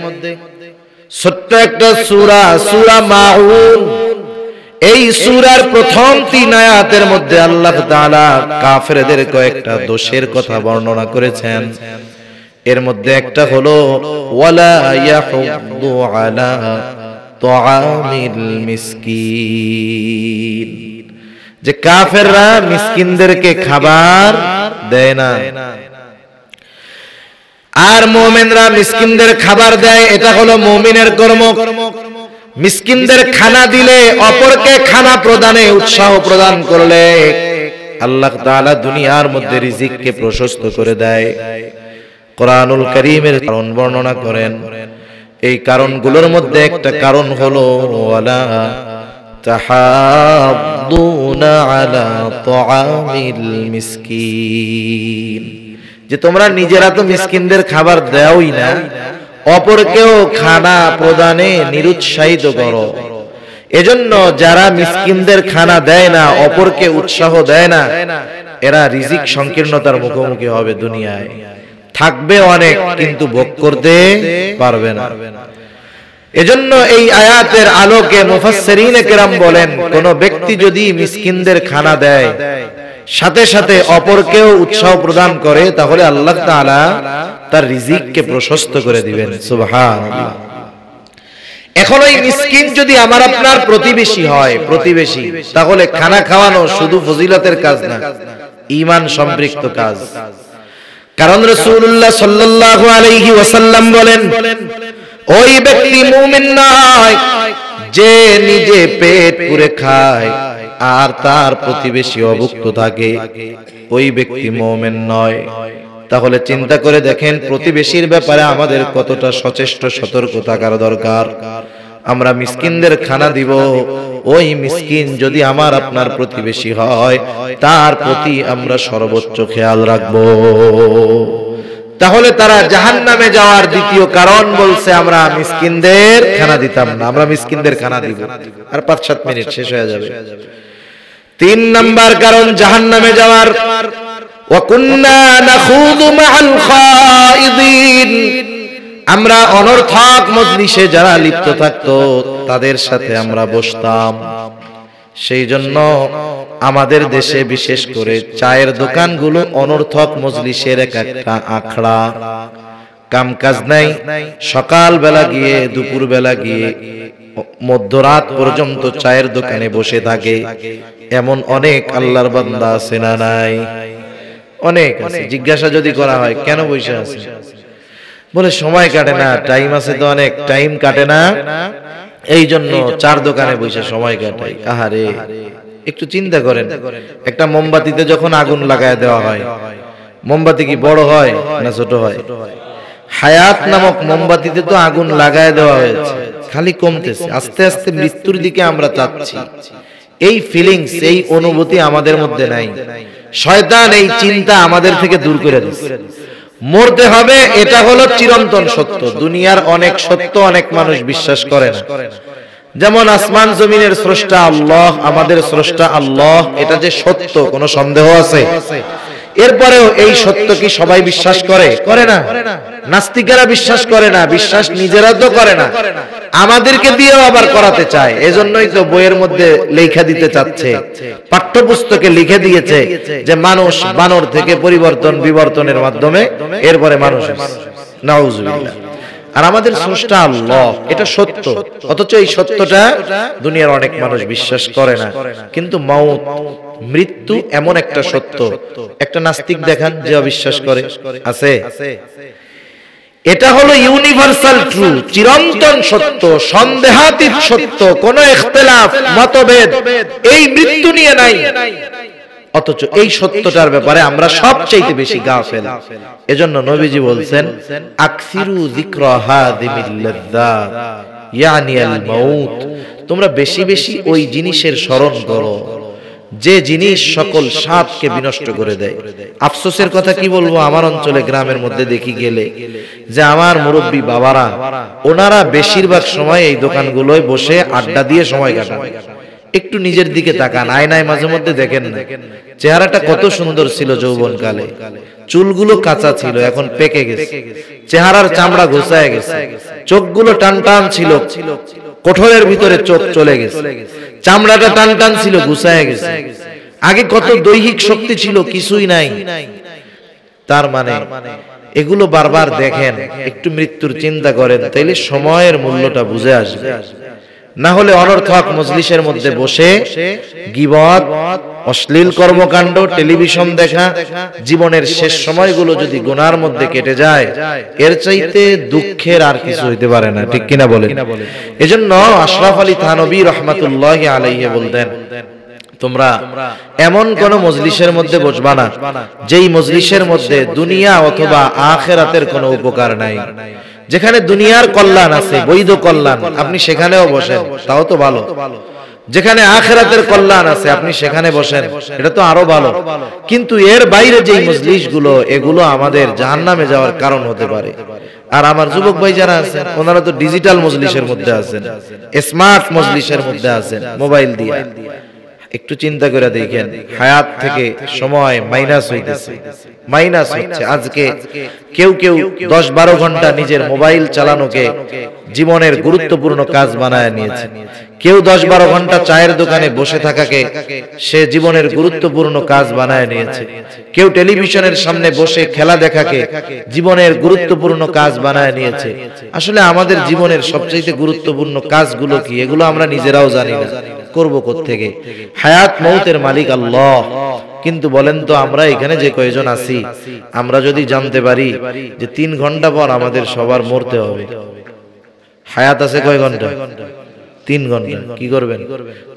[SPEAKER 1] ছোট্ট একটা সূরা, সূরা মাউন, এই সূরার প্রথম 3 আয়াতের মধ্যে আল্লাহ তাআলা কাফেরদের কয়েকটা দোষের কথা বর্ণনা করেছেন। এর মধ্যে একটা হলো ওয়ালা ইয়াহুদ্দু আলা তুআমিল মিসকিন, যে কাফেররা মিসকিনদেরকে খাবার দেয় না, আর মুমিনরা মিসকিনদের খাবার দেয়, এটা হলো মুমিনের কর্ম। মিসকিনদের খানা দিলে, অপরকে খানা প্রদানে উৎসাহ প্রদান করলে আল্লাহ তাআলা দুনিয়ার মধ্যে রিজিককে প্রশস্ত করে দেয়। কোরআনুল কারীমের কারণ বর্ণনা করেন, এই কারণগুলোর মধ্যে একটা কারণ হলো ওয়ালা তাহাদ্দুনা আলা তুআমিল মিসকিন, যে তোমরা নিজেরা তো মিসকিনদের খাবার দাওই না, অপরকেও খানা প্রদানে নিরুৎসাহিত করো। এজন্য যারা মিসকিনদের খানা দেয় না, অপরকে উৎসাহ দেয় না, এরা রিজিক সংকীর্ণতার মুখোমুখি হবে। দুনিয়ায় থাকবে অনেক কিন্তু ভোগ করতে পারবে না। এজন্য এই আয়াতের আলোকে মুফাসসিরিনে কেরাম বলেন, কোন ব্যক্তি যদি মিসকিনদের খানা দেয়, সাথে সাথে অপরকেও উৎসাহ প্রদান করে, তাহলে আল্লাহ তাআলা তার রিজিককে প্রশস্ত করে দিবেন। সুবহানাল্লাহ। এখন ওই মিসকিন যদি আমার আপনার প্রতিবেশী হয়, প্রতিবেশী, তাহলে খানা খাওয়ানো শুধু ফজিলতের কাজ না, ঈমান সম্পৃক্ত কাজ। কারণ রাসূলুল্লাহ সাল্লাল্লাহু আলাইহি ওয়াসাল্লাম বলেন, ওই ব্যক্তি মুমিন নয় যে নিজে পেট পুরে খায় আর তার প্রতিবেশী অভুক্ত থাকে, ওই ব্যক্তি মুমিন নয়। তাহলে চিন্তা করে দেখেন প্রতিবেশীর ব্যাপারে আমাদের কতটা সচেষ্ট সতর্ক থাকার দরকার। আমরা মিসকিনদের খানা দিব, ওই মিসকিন যদি আমার আপনার প্রতিবেশী হয় তার প্রতি আমরা সর্বোচ্চ খেয়াল রাখব। তাহলে তারা জাহান্নামে যাওয়ার দ্বিতীয় কারণ বলছে আমরা মিসকিনদের খানা দিতাম না, আমরা মিসকিনদের খানা দিব। আর 5-7 মিনিট শেষ হয়ে যাবে। 3 নাম্বার কারণ জাহান্নামে যাওয়ার, ওয়া কুন্না নাখুযু মা'আল খায়িদিন, আমরা অনর্থক মজলিসে যারা লিপ্ত থাকতো তাদের সাথে আমরা বসতাম। সেই জন্য আমাদের দেশে বিশেষ করে চায়ের দোকানগুলো অনর্থক মজলিসের একটা আখড়া। কামকাজ নাই, সকাল বেলা গিয়ে দুপুর বেলা গিয়ে মধ্যরাত পর্যন্ত চায়ের দোকানে বসে থাকে এমন অনেক আল্লাহর বান্দা আছে না নাই? অনেক আছে। জিজ্ঞাসা যদি করা হয় কেন বসে আছে, বলে সময় কাটে না, টাইম আছে তো অনেক, টাইম কাটে না এই জন্য চার দোকানে বসে সময় কাটাই। আহারে, একটু চিন্তা করেন, একটা মোমবাতিতে যখন আগুন লাগায় দেওয়া হয়, মোমবাতি কি বড় হয় না ছোট হয়? হায়াত নামক মোমবাতিতে তো আগুন লাগায় দেওয়া হয়েছে, খালি কমতেছে, আস্তে আস্তে মৃত্যুর দিকে আমরা যাচ্ছি। এই ফিলিংস, এই অনুভূতি আমাদের মধ্যে নাই। শয়তান এই চিন্তা আমাদের থেকে দূর করে দিচ্ছে। মরতে হবে, এটা হলো চিরন্তন সত্য। দুনিয়ার অনেক সত্য অনেক মানুষ বিশ্বাস করে না। যেমন আসমান জমিনের স্রষ্টা আল্লাহ, আমাদের স্রষ্টা আল্লাহ, এটা যে সত্য কোনো সন্দেহ আছে? এরপরেও এই সত্য কি সবাই বিশ্বাস করে? করে না। নাস্তিকেরা বিশ্বাস করে না, বিশ্বাস নিজেরা তো করে না, আমাদেরকে দিয়েও আবার করাতে চায়। এজন্যই তো বইয়ের মধ্যে লেখা দিতে চাচ্ছে, পাঠ্যপুস্তকে লিখে দিয়েছে যে মানুষ বানর থেকে পরিবর্তন বিবর্তনের মাধ্যমে এরপরে মানুষ। নাউজুবিল্লাহ। আর আমাদের স্রষ্টা আল্লাহ, এটা সত্য, অথচ এই সত্যটা দুনিয়ার অনেক মানুষ বিশ্বাস করে না। কিন্তু মাউত, মৃত্যু এমন একটা সত্য, একটা নাস্তিক দেখান যে অবিশ্বাস করে? আছে? এটা হলো ইউনিভার্সাল ট্রু, চিরন্তন সত্য, সন্দেহাতীত সত্য, কোনো ইখতিলাফ মতভেদ এই মৃত্যু নিয়ে নাই। অথচ এই সত্যটার ব্যাপারে আমরা সবচেয়ে বেশি গাফেল। এজন্য নবীজি বলছেন, আকসিরু যিকরা হাদিমিল লাযযাত ইয়ানি আল মাউত, তোমরা বেশি বেশি ওই জিনিসের স্মরণ করো যে জিনিস সকল স্বাদকে বিনষ্ট করে দেয়। আফসোসের কথা কি বলবো, আমার অঞ্চলে গ্রামের মধ্যে দেখি গেলে যে আমার মুরব্বী বাবারা, ওনারা বেশিরভাগ সময় এই দোকানগুলোয় বসে আড্ডা দিয়ে সময় কাটান। একটু নিজের দিকে তাকান, আয়নায় মাঝে মধ্যে দেখেন না চেহারাটা কত সুন্দর ছিল যৌবনকালে, চুলগুলো কাঁচা ছিল, এখন পেকে গেছে, চেহারার চামড়া ঘুষায় গেছে, চোখগুলো টান টান ছিল, কোঠরের ভিতরে চোখ চলে গেছে, চামড়াটা টান টান ছিল, ঘুষায় গেছে। আগে কত দৈহিক শক্তি ছিল, কিছুই নাই। তার মানে এগুলো বারবার দেখেন, একটু মৃত্যুর চিন্তা করেন, তাইলে সময়ের মূল্যটা বুঝে আসবে। না হলে অনর্থক মজলিসের মধ্যে বসে গীবত, অশ্লীল কর্মকাণ্ড, টেলিভিশন দেখা, জীবনের শেষ সময়গুলো যদি গুনার মধ্যে কেটে যায়, এর চাইতে দুঃখের আর কিছু হইতে পারে না। ঠিক কিনা বলেন? এজন্য আশরাফ আলী থানভী রাহমাতুল্লাহি আলাইহি বলতেন, তোমরা এমন কোন মজলিসের মধ্যে বসবা না যেই মজলিসের মধ্যে দুনিয়া অথবা আখিরাতের কোনো উপকার নাই। যেখানে দুনিয়ার কল্যাণ আছে, বৈধ কল্যাণ, আপনি সেখানেও বসেন, তাও তো ভালো। যেখানে আখিরাতের কল্যাণ আছে আপনি সেখানে বসেন, এটা তো আরো ভালো। কিন্তু এর বাইরে যেই মজলিসগুলো, এগুলো আমাদের জাহান্নামে যাওয়ার কারণ হতে পারে। আর আমার যুবক ভাই যারা আছেন, ওনারা তো ডিজিটাল মজলিসের মধ্যে আছেন, স্মার্ট মজলিসের মধ্যে আছেন, মোবাইল দিয়ে। একটু চিন্তা করে দেখেন, হায়াত থেকে সময় মাইনাস হইতেছে, মাইনাস হচ্ছে। আজকে কেউ কেউ 10-12 ঘন্টা নিজের মোবাইল চালানোকে জীবনের গুরুত্বপূর্ণ কাজ বানায় নিয়েছে। কেউ 10-12 ঘন্টা চায়ের দোকানে বসে থাকাকে সে জীবনের গুরুত্বপূর্ণ কাজ বানায় নিয়েছে। কেউ টেলিভিশনের সামনে বসে খেলা দেখাকে জীবনের গুরুত্বপূর্ণ কাজ বানায় নিয়েছে। আসলে আমাদের জীবনের সবচেয়ে গুরুত্বপূর্ণ কাজগুলো কি, এগুলো আমরা নিজেরাও জানি না, করব কোত্থেকে? হায়াত মৌতের মালিক আল্লাহ। কিন্তু বলেন তো, আমরা এখানে যে কয়জন আছি, আমরা যদি জানতে পারি যে 3 ঘন্টা পর আমাদের সবার মরতে হবে, হায়াত আছে কয় ঘন্টা? 3 ঘন্টা। কি করবেন?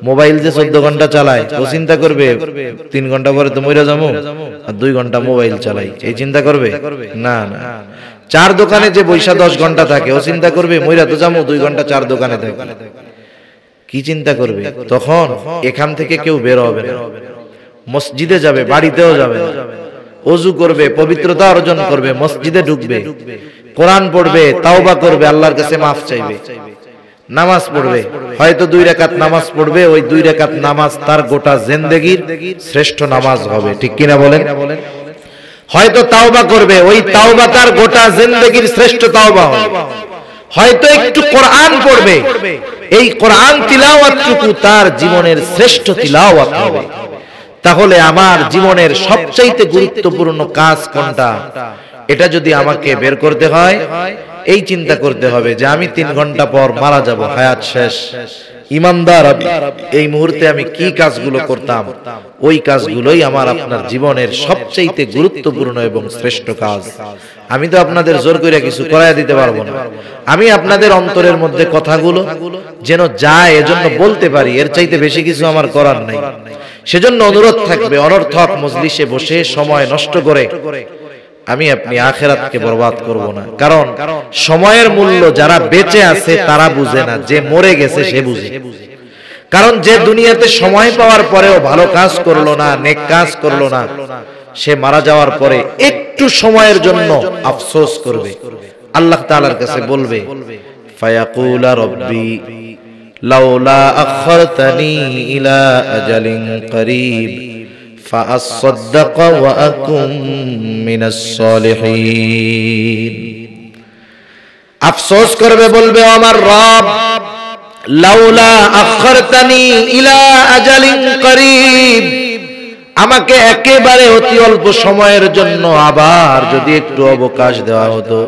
[SPEAKER 1] মোবাইল যে 14 ঘন্টা চালায়, ও চিন্তা করবে 3 ঘন্টা পরে তো মরে যাবো, আর 2 ঘন্টা মোবাইল চালাই, এই চিন্তা করবে? না না। চার দোকানে যে বৈশা 10 ঘন্টা থাকে ও চিন্তা করবে মইরা তো যাবো 2 ঘন্টা চার দোকানে থাকে, কি চিন্তা করবে? তখন এখান থেকে কেউ বের হবে না, মসজিদে যাবে, বাড়িতেও যাবে না, ওযু করবে, পবিত্রতা অর্জন করবে, মসজিদে ঢুকবে, কোরআন পড়বে, তাওবা করবে, আল্লাহর কাছে মাফ চাইবে, নামাজ পড়বে, হয়তো 2 রাকাত নামাজ পড়বে, ওই 2 রাকাত নামাজ তার গোটা জিন্দেগীর শ্রেষ্ঠ নামাজ হবে, ঠিক কিনা বলেন? হয়তো তাওবা করবে, ওই তাওবা তার গোটা জিন্দেগীর শ্রেষ্ঠ তাওবা হবে। হয়তো একটু কোরআন পড়বে, এই কোরআন তিলাওয়াতটুকু তার জীবনের শ্রেষ্ঠ তিলাওয়াত হবে। তাহলে আমার জীবনের সবচাইতে গুরুত্বপূর্ণ কাজ কোনটা, এটা যদি আমাকে বের করতে হয়, এই চিন্তা করতে হবে যে আমি 3 ঘন্টা পর মারা যাব, হায়াত শেষ, ইমানদার এই মুহূর্তে আমি কি কাজগুলো করতাম, ওই কাজগুলোই আমার আপনার জীবনের সবচাইতে গুরুত্বপূর্ণ এবং শ্রেষ্ঠ কাজ। আমি তো আপনাদের জোর করে কিছু করায় দিতে পারবো না, আমি আপনাদের অন্তরের মধ্যে কথাগুলো যেন যায় এজন্য বলতে পারি, এর চাইতে বেশি কিছু আমার করার নাই। সেজন্য অনুরোধ থাকবে, অনর্থক মজলিসে বসে সময় নষ্ট করে আমি আপনি আখিরাতকে বরবাদ করব না। কারণ সময়ের মূল্য যারা বেঁচে আছে তারা বুঝে না, যে মরে গেছে সে বুঝে। কারণ যে দুনিয়াতে সময় পাওয়ার পরেও ভালো কাজ করলো না, নেক কাজ করলো না, সে মারা যাওয়ার পরে একটু সময়ের জন্য আফসোস করবে, আল্লাহ তাআলার কাছে বলবে, ফায়াকুলা রব্বি লাউলা আখরতানি ইলা আজালিন করিব فأصدق وأكن من الصالحين। আফসোস করবে, বলবে আমার রব লাউলা আখরতানি ইলা আজালিন করিব, আমাকে একেবারে অতি অল্প সময়ের জন্য আবার যদি একটু অবকাশ দেওয়া হতো,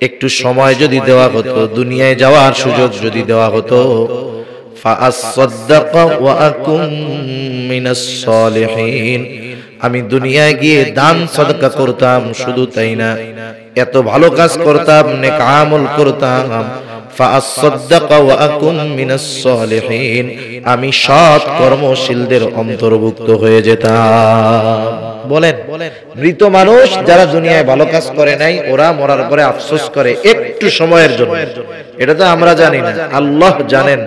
[SPEAKER 1] একটু সময় যদি দেওয়া হতো, দুনিয়ায় যাওয়ার সুযোগ যদি দেওয়া হতো, ফাআসসাদদাক ওয়া আকুম মিনাস সালিহিন, আমি দুনিয়ায় গিয়ে দান সদকা করতাম, শুধু তাই না এত ভালো কাজ করতাম, নেক আমল করতাম, ফাআসসাদদাক ওয়া আকুম মিনাস সালিহিন, আমি সৎ কর্মশীলদের অন্তর্ভুক্ত হয়ে যেতাম। বলেন, মৃত মানুষ যারা দুনিয়ায় ভালো কাজ করে নাই, ওরা মরার পরে আফসোস করে একটু সময়ের জন্য। এটা তো আমরা জানি না, আল্লাহ জানেন,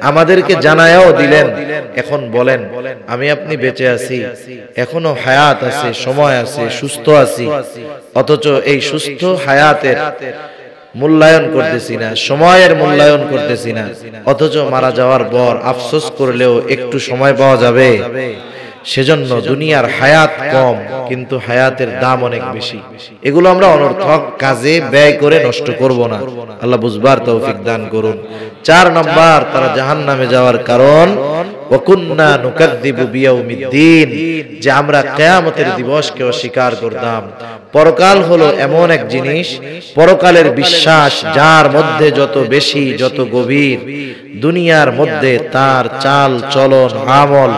[SPEAKER 1] আমাদেরকে জানায়াও দিলেন। এখন বলেন, আমি আপনি বেঁচে আছি, এখনো হায়াত আছে, সময় আছে, সুস্থ আছি, অথচ এই সুস্থ হায়াতের মূল্যায়ন করতেছি না, সময়ের মূল্যায়ন করতেছি না, অথচ মারা যাওয়ার পর আফসোস করলেও একটু সময় পাওয়া যাবে। সেজন্য দুনিয়ার হায়াত কম, কিন্তু হায়াতের দাম অনেক বেশি। এগুলো আমরা অনর্থক কাজে ব্যয় করে নষ্ট করব না, আল্লাহ বুঝবার তৌফিক দান করুন। 4 নম্বর, তারা জাহান্নামে যাওয়ার কারণ ওয়া কুন্না নুকাযযিবু বিয়াউমিদ্দিন, যে আমরা কিয়ামতের দিবসকে অস্বীকার করতাম। পরকাল হলো এমন এক জিনিস, পরকালের বিশ্বাস যার মধ্যে যত বেশি, যত গভীর, দুনিয়ার মধ্যে তার চাল চলন, আমল,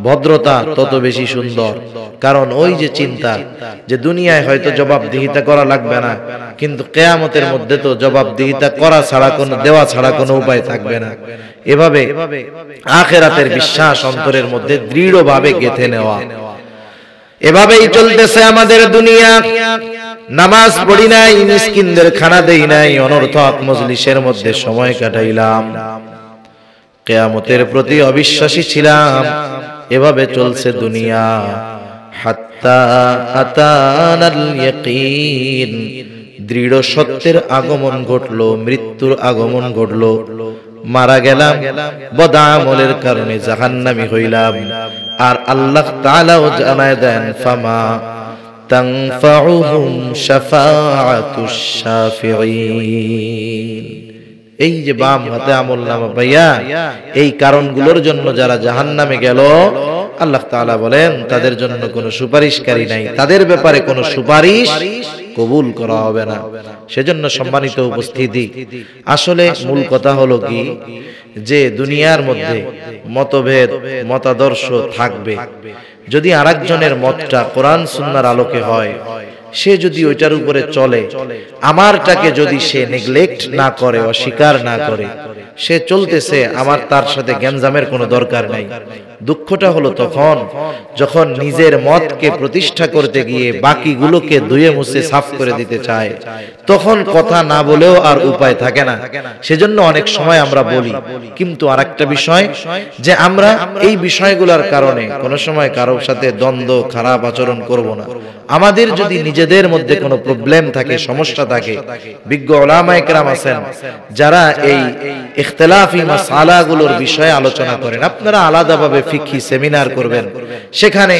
[SPEAKER 1] ভদ্রতা তত বেশি সুন্দর। কারণ ওই যে চিন্তা যে দুনিয়ায় হয়তো জবাবদিহিতা করা লাগবে না, কিন্তু কিয়ামতের মধ্যে তো জবাবদিহিতা করা ছাড়া কোনো, দেওয়া ছাড়া কোনো উপায় থাকবে না। এভাবে আখিরাতের বিশ্বাস অন্তরের মধ্যে দৃঢ়ভাবে গেঁথে নেওয়া। এভাবেই চলতেছে আমাদের দুনিয়া। নামাজ পড়ি নাই, মিসকিনদের খানা দেই নাই, অনর্থক মজলিসের মধ্যে সময় কাটাইলাম, কিয়ামতের প্রতি অবিশ্বাসী ছিলাম। এভাবে চলছে দুনিয়া, হাত্তা আতানাল ইয়াকিন, দৃঢ় সত্যের আগমন ঘটলো, মৃত্যুর আগমন ঘটলো, মারা গেলাম, বদআমলের কারণে জাহান্নামী হইলাম। আর আল্লাহ তাআলাও জানায় দেন, ফামা তানফাউহুম শাফাআতুশ শাফিঈন। এই যে বাম হাতে আমলনামা পাইয়া এই কারণগুলোর জন্য যারা জাহান্নামে গেল, আল্লাহ তাআলা বলেন তাদের জন্য কোনো সুপারিশকারী নাই, তাদের ব্যাপারে কোনো সুপারিশ কবুল করা হবে না। সেজন্য সম্মানিত উপস্থিতি, আসলে মূল কথা হলো কি, যে দুনিয়ার মধ্যে মতভেদ, মতাদর্শ থাকবে। যদি আরেকজনের মতটা কোরআন সুন্নাহর আলোকে হয়, সে যদি ওইটার উপরে চলে, আমারটাকে যদি সে নেগলেক্ট না করে, অস্বীকার না করে, সে চলতেছে, আমার তার সাথে গ্যাঞ্জামের কোনো দরকার নাই। দুঃখটা হলো তখন যখন নিজের মতকে প্রতিষ্ঠা করতে গিয়ে বাকিগুলোকে ধুয়ে মুছে সাফ করে দিতে চায়, তখন কথা না বলেও আর উপায় থাকে না। সেজন্য অনেক সময় আমরা বলি। কিন্তু আরেকটা বিষয় যে আমরা এই বিষয়গুলোর কারণে কোনো সময় কারোর সাথে দ্বন্দ্ব, খারাপ আচরণ করব না। আমাদের যদি নিজেদের মধ্যে কোনো প্রবলেম থাকে, সমস্যা থাকে, বিজ্ঞ উলামায়ে কেরাম আছেন যারা এই ইখতিলাফি মাসালাগুলোর বিষয়ে আলোচনা করেন। আপনারা আলাদাভাবে ফিকহি সেমিনার করবেন, সেখানে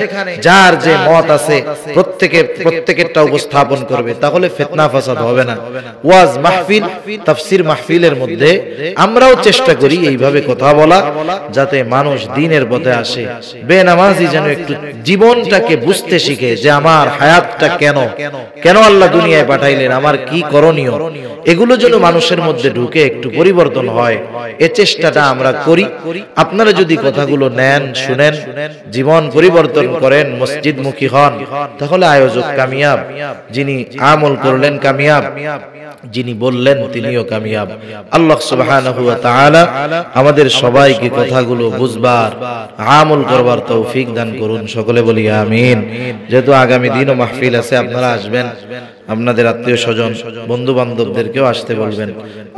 [SPEAKER 1] যার যে মত আছে প্রত্যেকেরটা উপস্থাপন করবে, তাহলে ফিতনা ফাসাদ হবে না। ওয়াজ মাহফিল, তাফসীর মাহফিলের মধ্যে আমরাও চেষ্টা করি এইভাবে কথা বলা, যাতে মানুষ দ্বীনের পথে আসে। বেনামাজি যেন একটু জীবনটাকে বুঝতে শিখে যে আমার হায়াতটা কেন আল্লাহ দুনিয়ায় পাঠাইলেন, আমার কি করণীয়, এগুলো যেন মানুষের মধ্যে ঢুকে একটু পরিবর্তন হয়, এই চেষ্টাটা আমরা করি। আপনারা যদি কথাগুলো নেন, শুনেন, জীবন পরিবর্তন করেন, মসজিদমুখী হন, তাহলে আয়োজক কামিয়াব, যিনি আমল করলেন কামিয়াব, যিনি বললেন তিনিও কামিয়াব। আল্লাহ সুবহানাহু ওয়া তাআলা আমাদের সবাইকে কথাগুলো বুঝবার, আমল করবার তৌফিক দান করুন। সকলে বলি আমিন। যেহেতু আগামী দিনও মাহফিল আছে, আপনারা আসবেন, আপনাদের আত্মীয় স্বজন, বন্ধু বান্ধবদেরকেও আসতে বলবেন।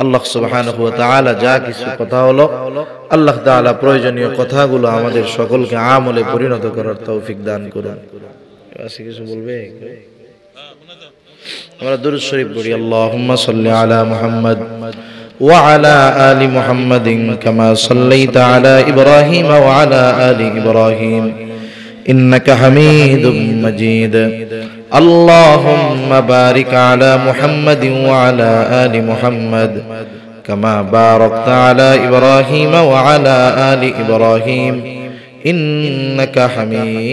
[SPEAKER 1] আল্লাহ সুবহানাহু ওয়া তাআলা যা কিছু কথা হলো, আল্লাহ তাআলা প্রয়োজনীয় কথাগুলো আমাদের সকলকে আমলে পরিণত করার তৌফিক দান করুন। আছে কিছু বলবে? আমরা দুরূদ শরীফ পড়ি। আল্লাহুম্মা সাল্লি আলা মুহাম্মাদ ওয়া আলা আলি মুহাম্মাদিন কামা সাল্লাইতা আলা ইব্রাহিম ওয়া আলা আলি ইব্রাহিম ইন্নাকা হামিদুম মাজিদ। আল্লাহুম্মা বারিক আলা মুহাম্মাদিন ওয়া আলা আলি মুহাম্মাদ কামা বারাকতা আলা ইব্রাহিম ওয়া আলা আলি ইব্রাহিম ইন্নাকা হামিদ।